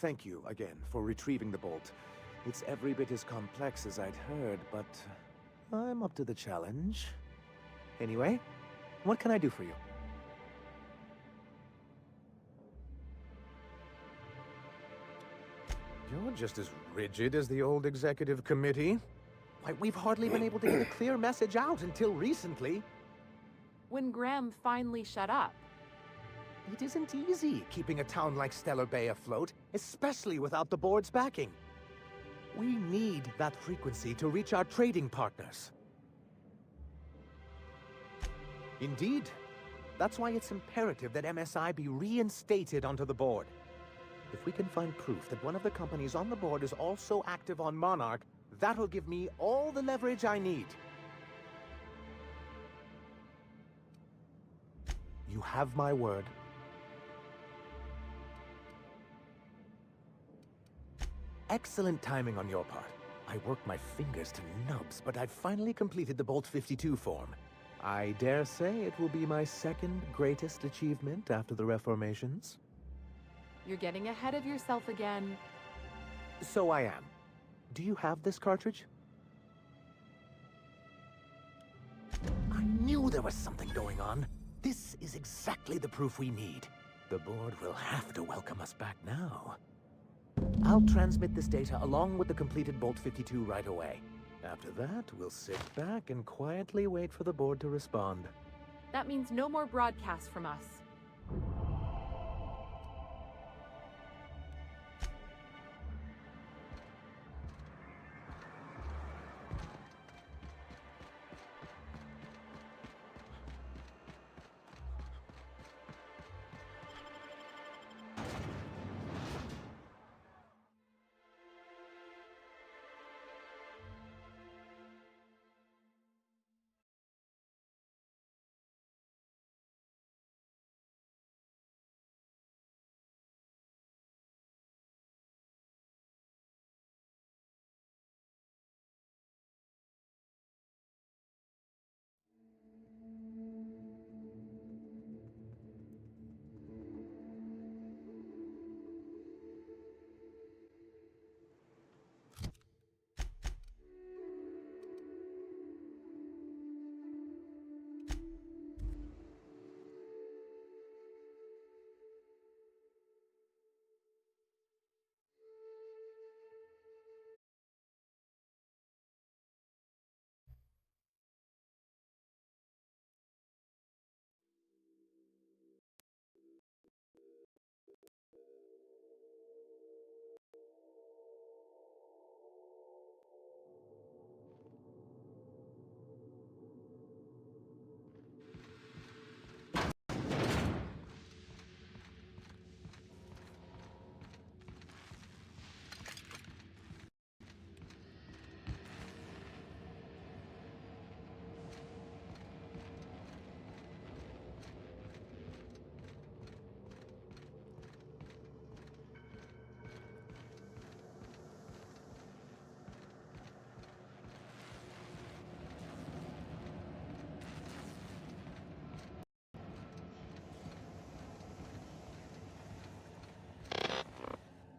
Thank you again for retrieving the bolt. It's every bit as complex as I'd heard, but I'm up to the challenge. Anyway, what can I do for you? You're just as rigid as the old executive committee. Why, we've hardly been able to get a clear message out until recently. When Graham finally shut up. It isn't easy keeping a town like Stellar Bay afloat, especially without the board's backing. We need that frequency to reach our trading partners. Indeed. That's why it's imperative that MSI be reinstated onto the board. If we can find proof that one of the companies on the board is also active on Monarch, that'll give me all the leverage I need. You have my word. Excellent timing on your part. I worked my fingers to nubs, but I've finally completed the Bolt 52 form. I dare say it will be my second greatest achievement after the Reformations. You're getting ahead of yourself again. So I am. Do you have this cartridge? I knew there was something going on. This is exactly the proof we need. The board will have to welcome us back now. I'll transmit this data along with the completed Bolt 52 right away. After that, we'll sit back and quietly wait for the board to respond. That means no more broadcasts from us.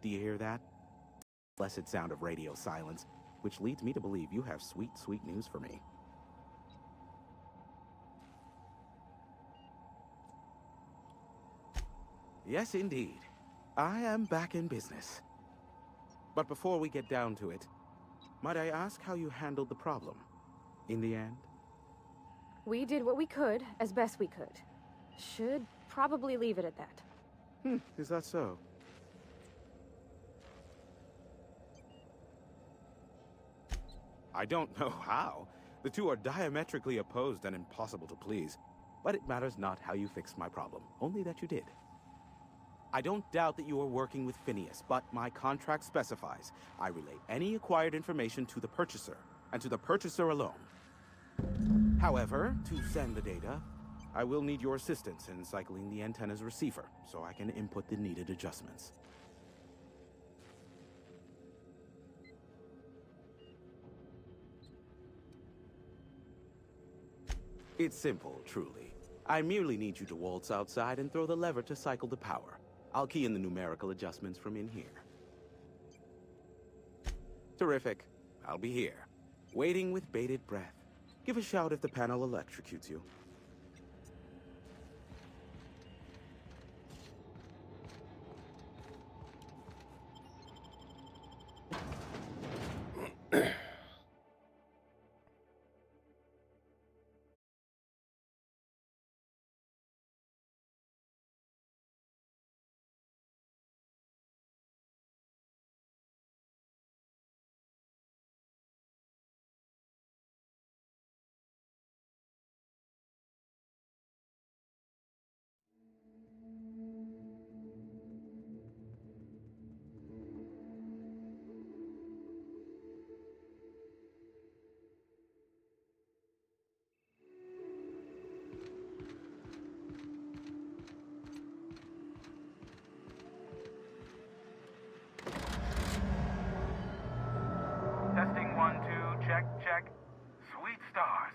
Do you hear that? Blessed sound of radio silence, which leads me to believe you have sweet, sweet news for me. Yes, indeed. I am back in business. But before we get down to it, might I ask how you handled the problem? In the end? We did what we could, as best we could. Should probably leave it at that. Is that so? I don't know how. The two are diametrically opposed and impossible to please. But it matters not how you fixed my problem, only that you did. I don't doubt that you are working with Phineas, but my contract specifies I relay any acquired information to the purchaser, and to the purchaser alone. However, to send the data, I will need your assistance in cycling the antenna's receiver, so I can input the needed adjustments. It's simple, truly. I merely need you to waltz outside and throw the lever to cycle the power. I'll key in the numerical adjustments from in here. Terrific. I'll be here, waiting with bated breath. Give a shout if the panel electrocutes you. Testing 1, 2, check, check. Sweet stars.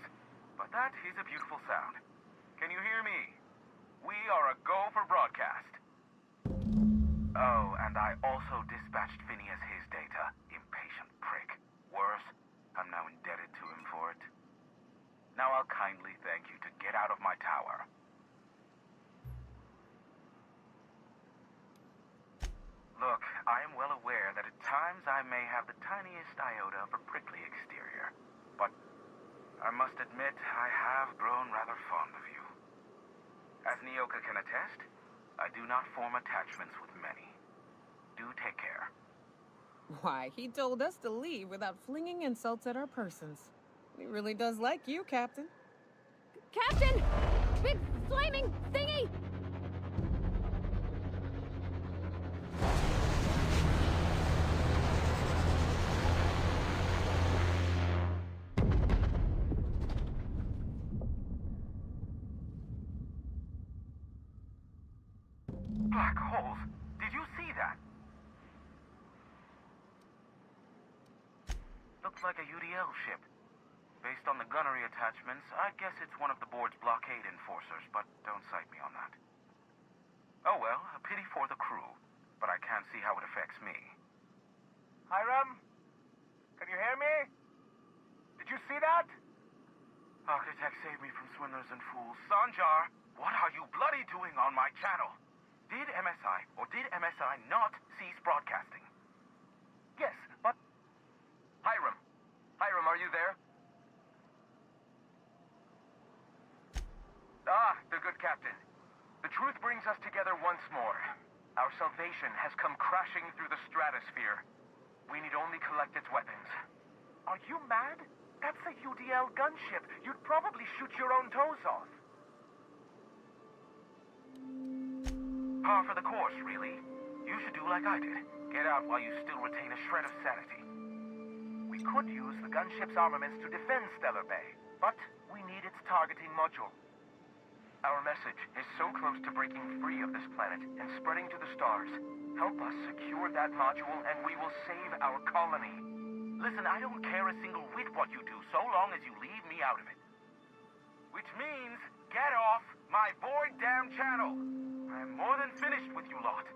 But that is a beautiful sound. Can you hear me? We are a go for broadcast. Oh, and I also dispatched Phineas his data. Impatient prick. Worse, I'm now indebted to him for it. Now I'll kindly thank you to get out of my tower. Look, I am well aware that at times I may have the tiniest iota of a prickly exterior, but I must admit I have grown rather fond of you. As Nyoka can attest, I do not form attachments with many. Do take care. Why, he told us to leave without flinging insults at our persons. He really does like you, Captain. Captain! Big flaming thingy! Black holes! Did you see that? Looks like a UDL ship. Based on the gunnery attachments, I guess it's one of the board's blockade enforcers, but don't cite me on that. Oh well, a pity for the crew, but I can't see how it affects me. Hiram? Can you hear me? Did you see that? Architect, save me from swindlers and fools. Sanjar, what are you bloody doing on my channel? Did MSI or did MSI not cease broadcasting? Yes, but... Hiram. Hiram, are you there? Ah, the good captain. The truth brings us together once more. Our salvation has come crashing through the stratosphere. We need only collect its weapons. Are you mad? That's a UDL gunship. You'd probably shoot your own toes off. Par for the course, really. You should do like I did. Get out while you still retain a shred of sanity. We could use the gunship's armaments to defend Stellar Bay, but we need its targeting module. Our message is so close to breaking free of this planet and spreading to the stars. Help us secure that module and we will save our colony. Listen, I don't care a single whit what you do, so long as you leave me out of it. Which means, get off my void damn channel! I'm more than finished with you lot.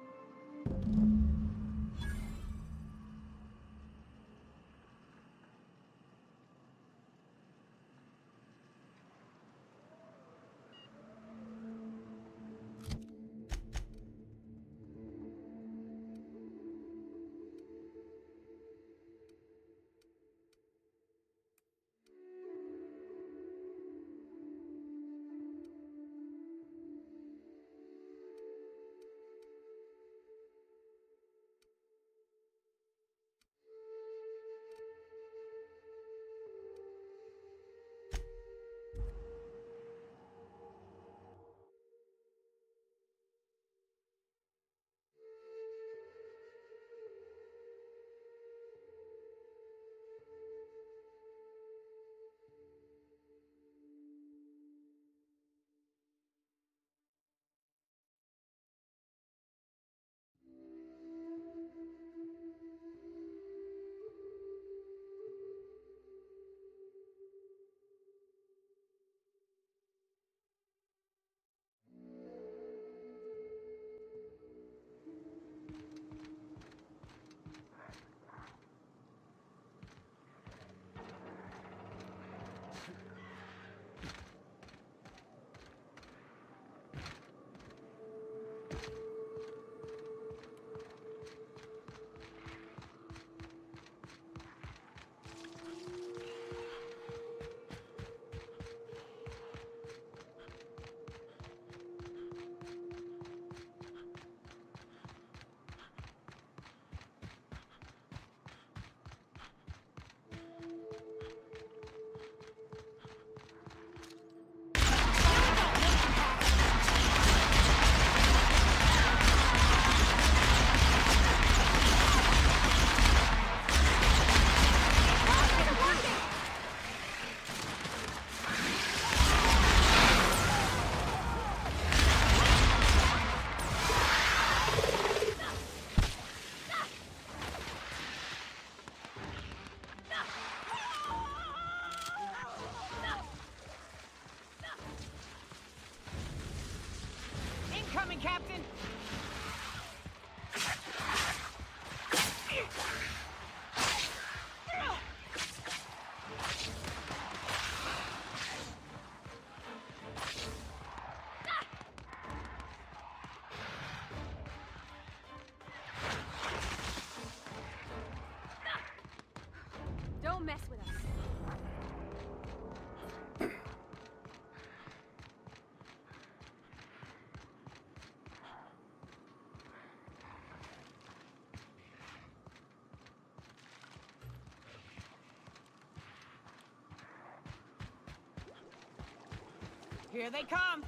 Here they come!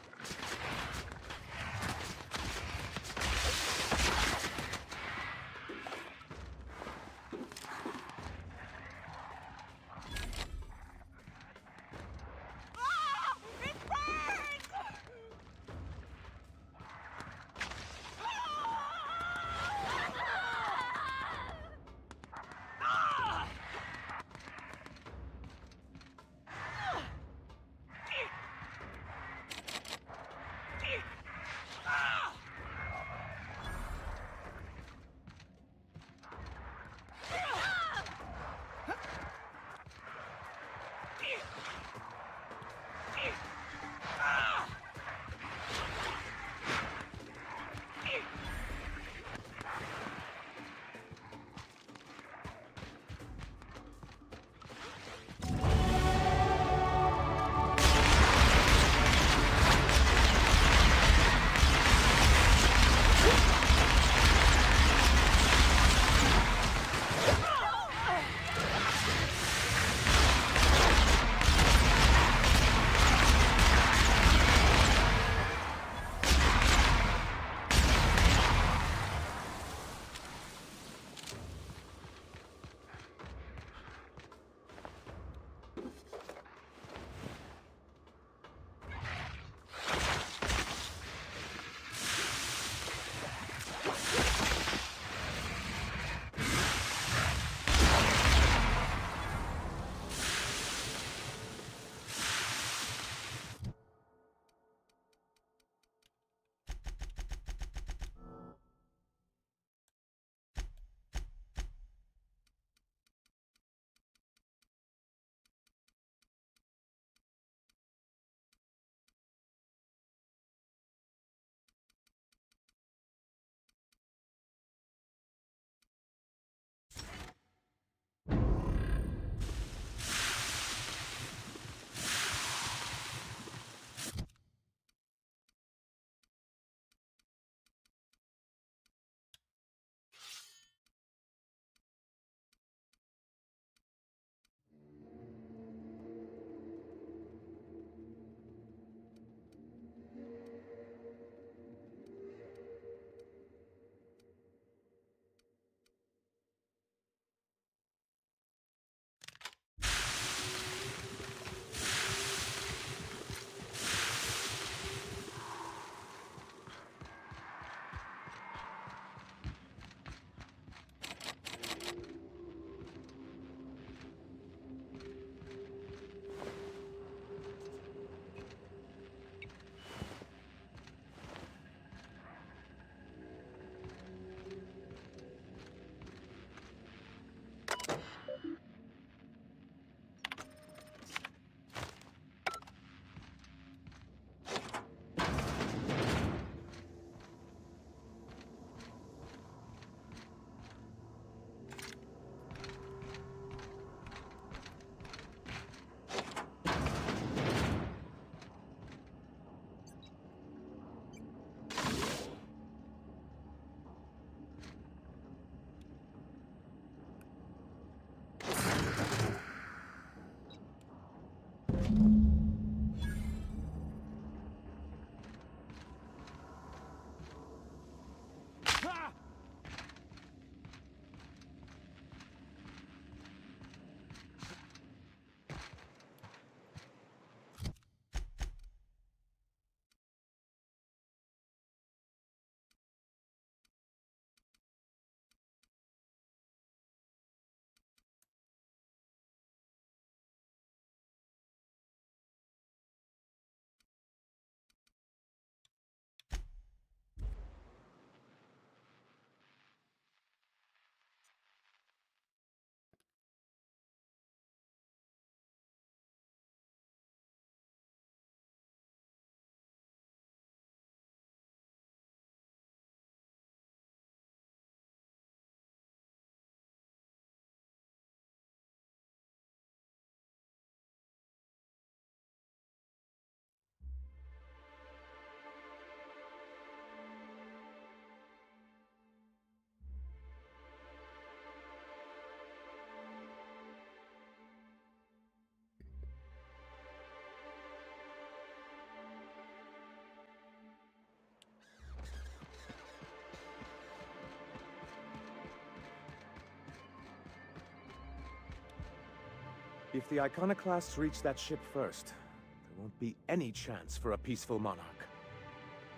If the Iconoclasts reach that ship first, there won't be any chance for a peaceful monarch.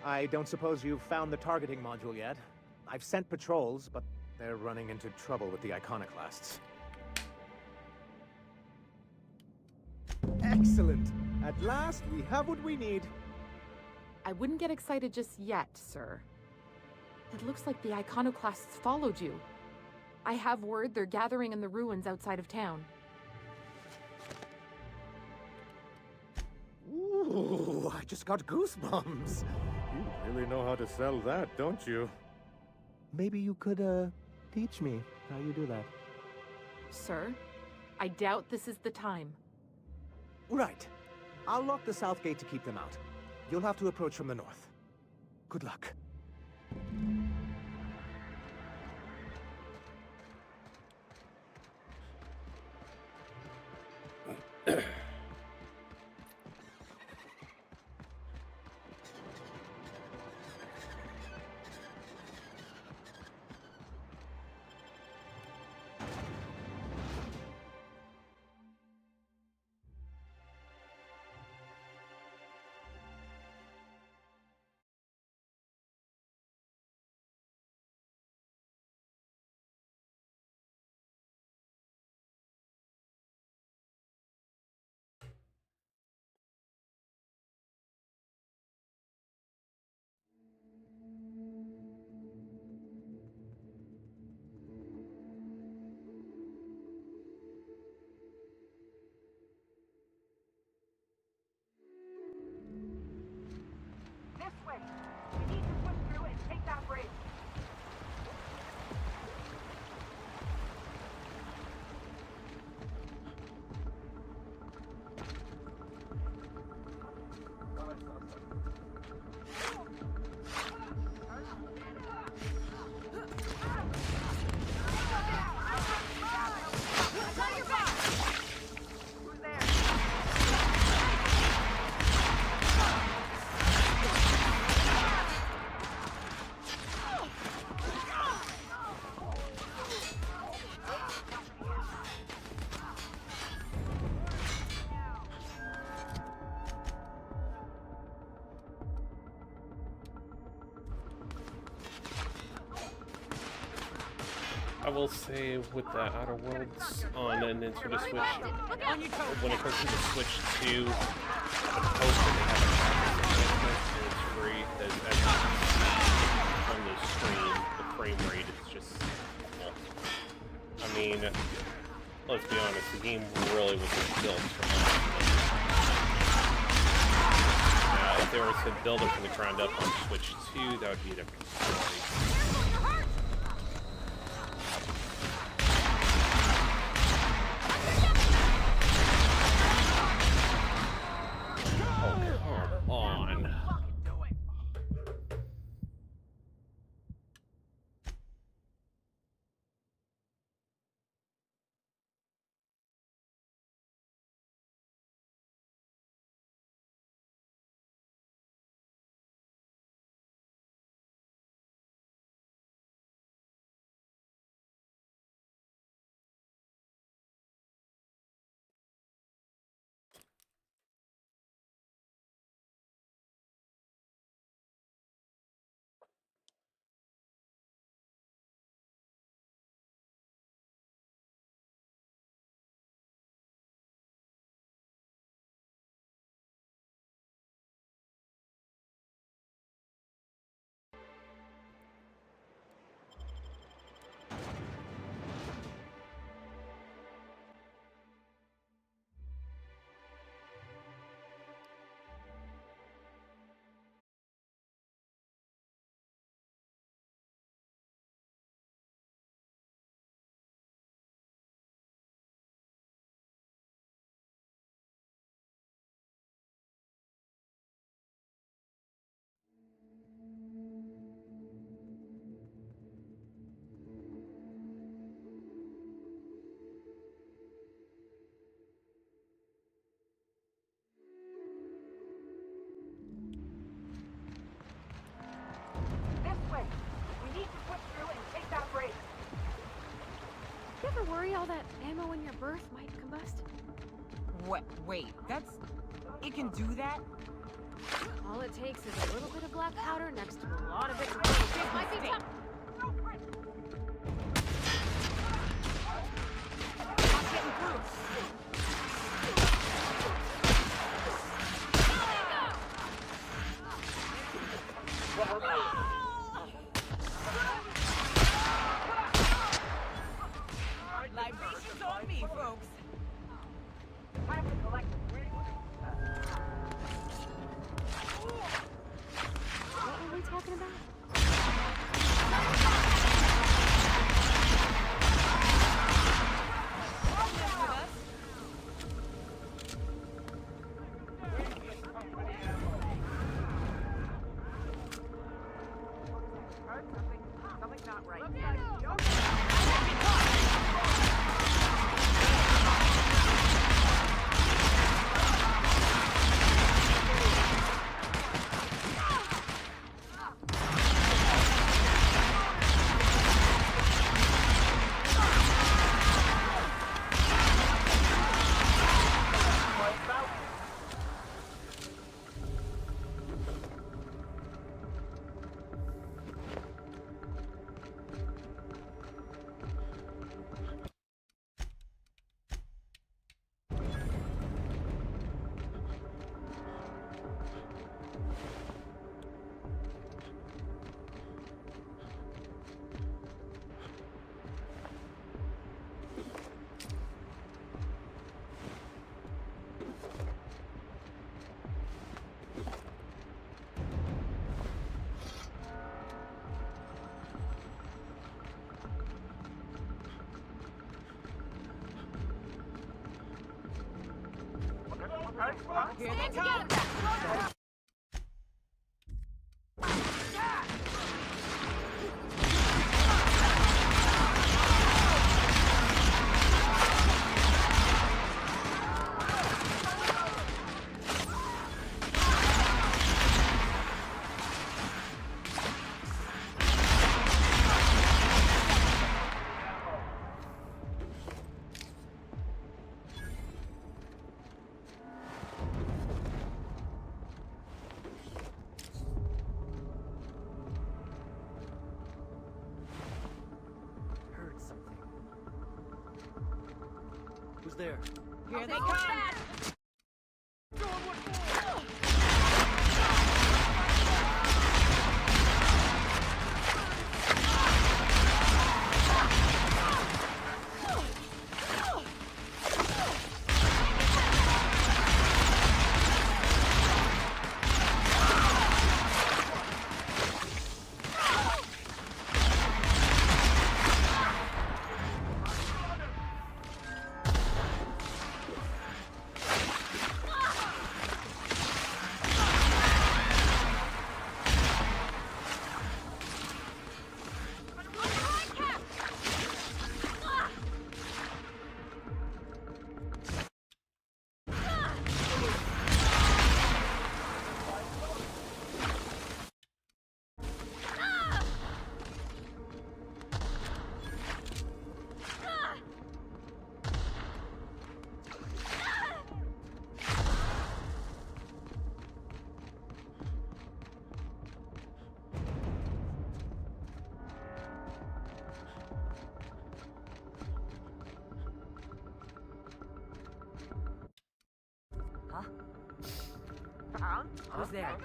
I don't suppose you've found the targeting module yet? I've sent patrols, but they're running into trouble with the Iconoclasts. Excellent! At last, we have what we need. I wouldn't get excited just yet, sir. It looks like the Iconoclasts followed you. I have word they're gathering in the ruins outside of town. Ooh, I just got goosebumps. You really know how to sell that, don't you? Maybe you could, teach me how you do that. Sir, I doubt this is the time. Right. I'll lock the south gate to keep them out. You'll have to approach from the north. Good luck. This way! We need to push through and take that bridge! I will say with the Outer Worlds on a Nintendo Switch, when it comes to the Switch 2, the poster they have a and it's free. As you can see on the screen, the frame rate is just awful. I mean, let's be honest, the game really was built from if they were to build it from the ground up on Switch 2, that would be a different story. You ever worry all that ammo in your berth might combust? What? Wait, that's... It can do that? All it takes is a little bit of black powder next to a lot of it. It might be tough. Not getting through. Libations on me, folks. What were we talking about? Something's not right. Here they come! Heard something. Who's there? Here they come! Who's there?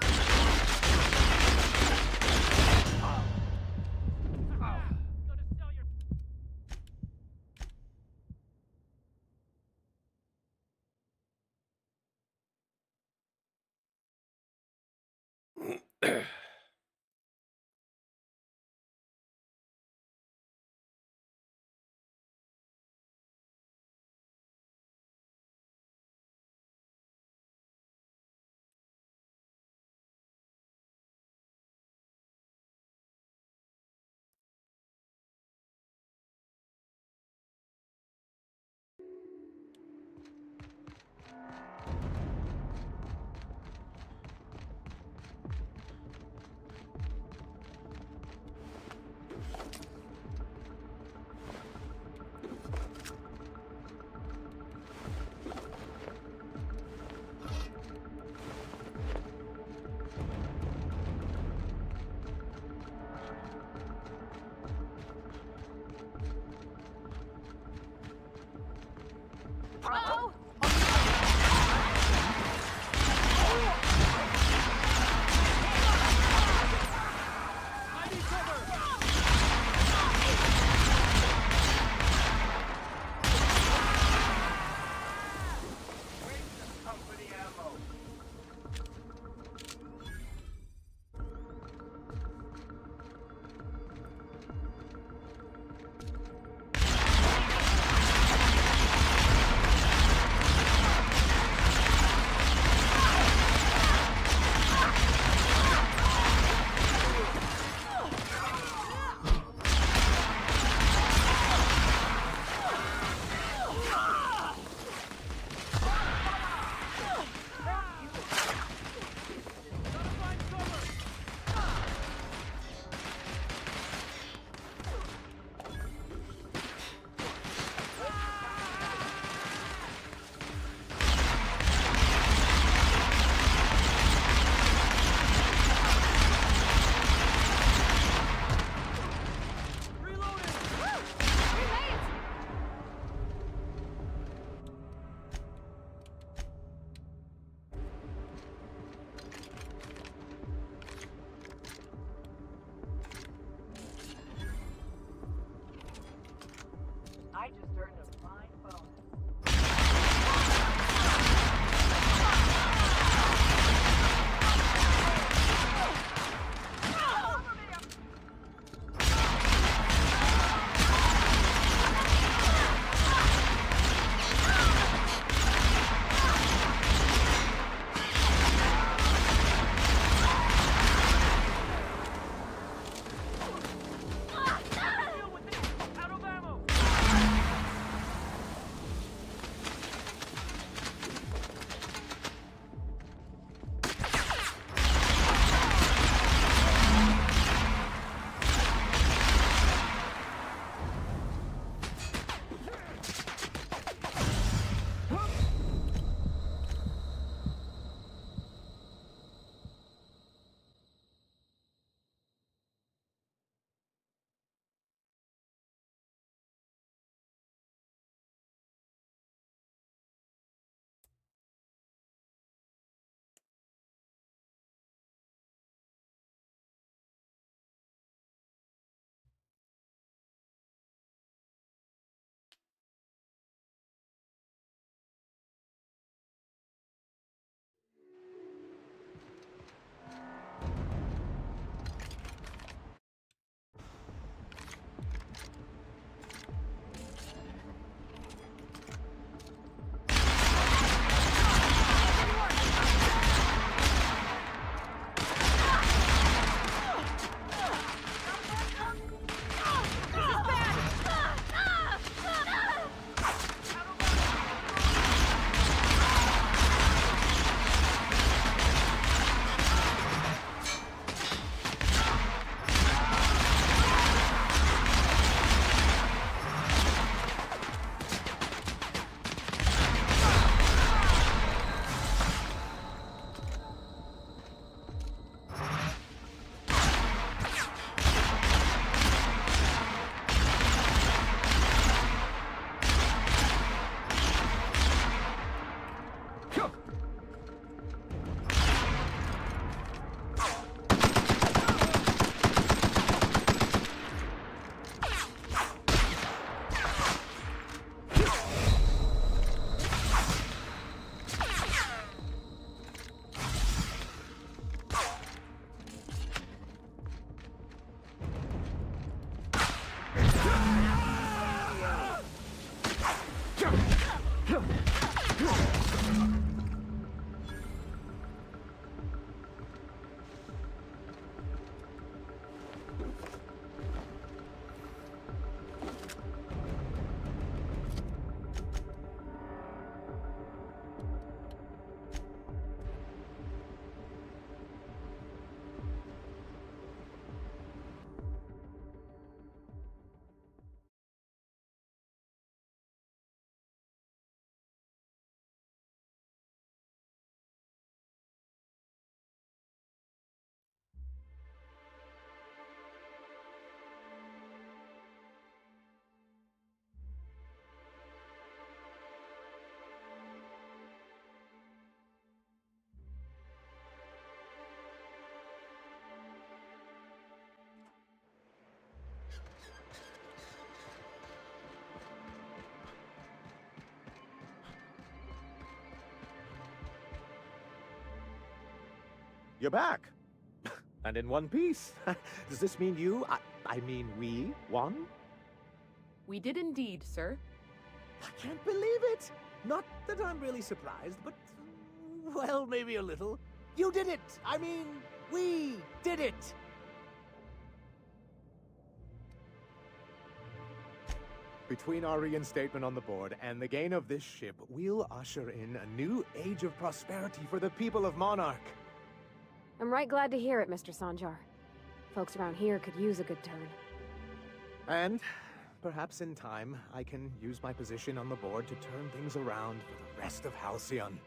Oh! I just earned a fine bonus. You're back. And in one piece. Does this mean I mean we, won? We did indeed, sir. I can't believe it! Not that I'm really surprised, but... well, maybe a little. You did it! I mean, we did it! Between our reinstatement on the board and the gain of this ship, we'll usher in a new age of prosperity for the people of Monarch. I'm right glad to hear it, Mr. Sanjar. Folks around here could use a good turn. And perhaps in time, I can use my position on the board to turn things around for the rest of Halcyon.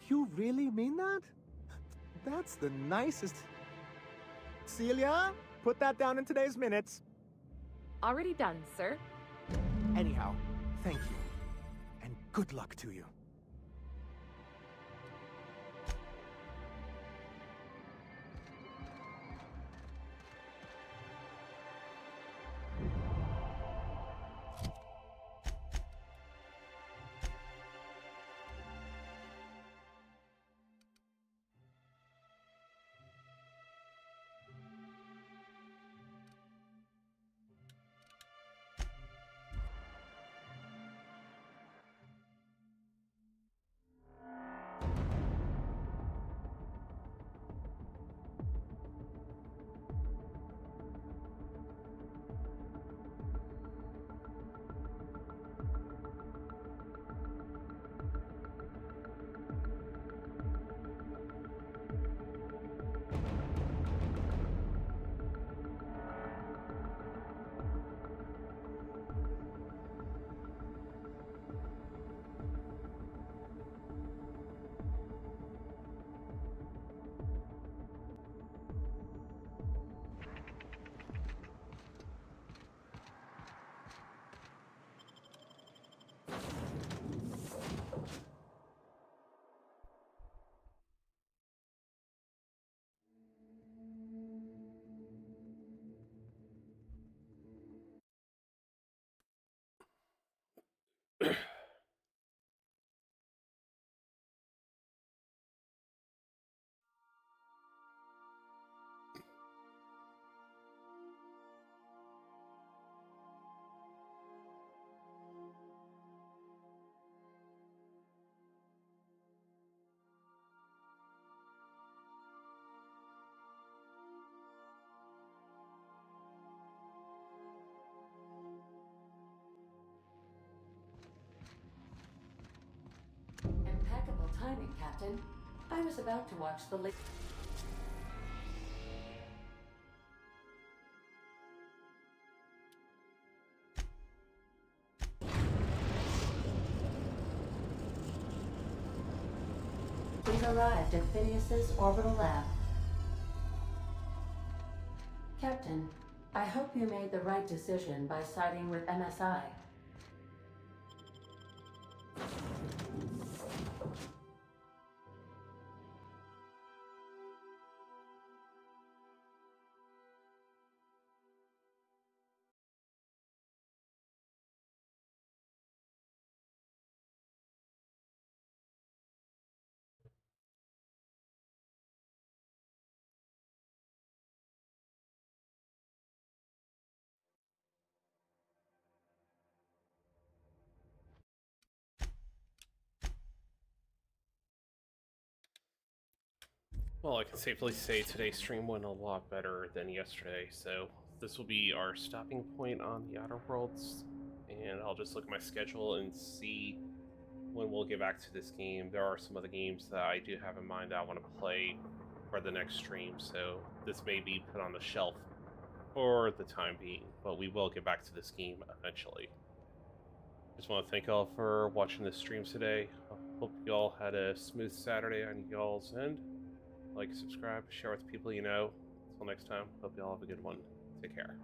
You really mean that? That's the nicest... Celia, put that down in today's minutes. Already done, sir. Anyhow, thank you. And good luck to you. Impeccable timing, Captain. I was about to watch the We've arrived at Phineas's orbital lab. Captain, I hope you made the right decision by siding with MSI. Well, I can safely say today's stream went a lot better than yesterday, so this will be our stopping point on the Outer Worlds, and I'll just look at my schedule and see when we'll get back to this game. There are some other games that I do have in mind that I want to play for the next stream, so this may be put on the shelf for the time being, but we will get back to this game eventually. Just want to thank y'all for watching this stream today. I hope y'all had a smooth Saturday on y'all's end. Like, subscribe, share with people you know. Until next time, hope y'all have a good one. Take care.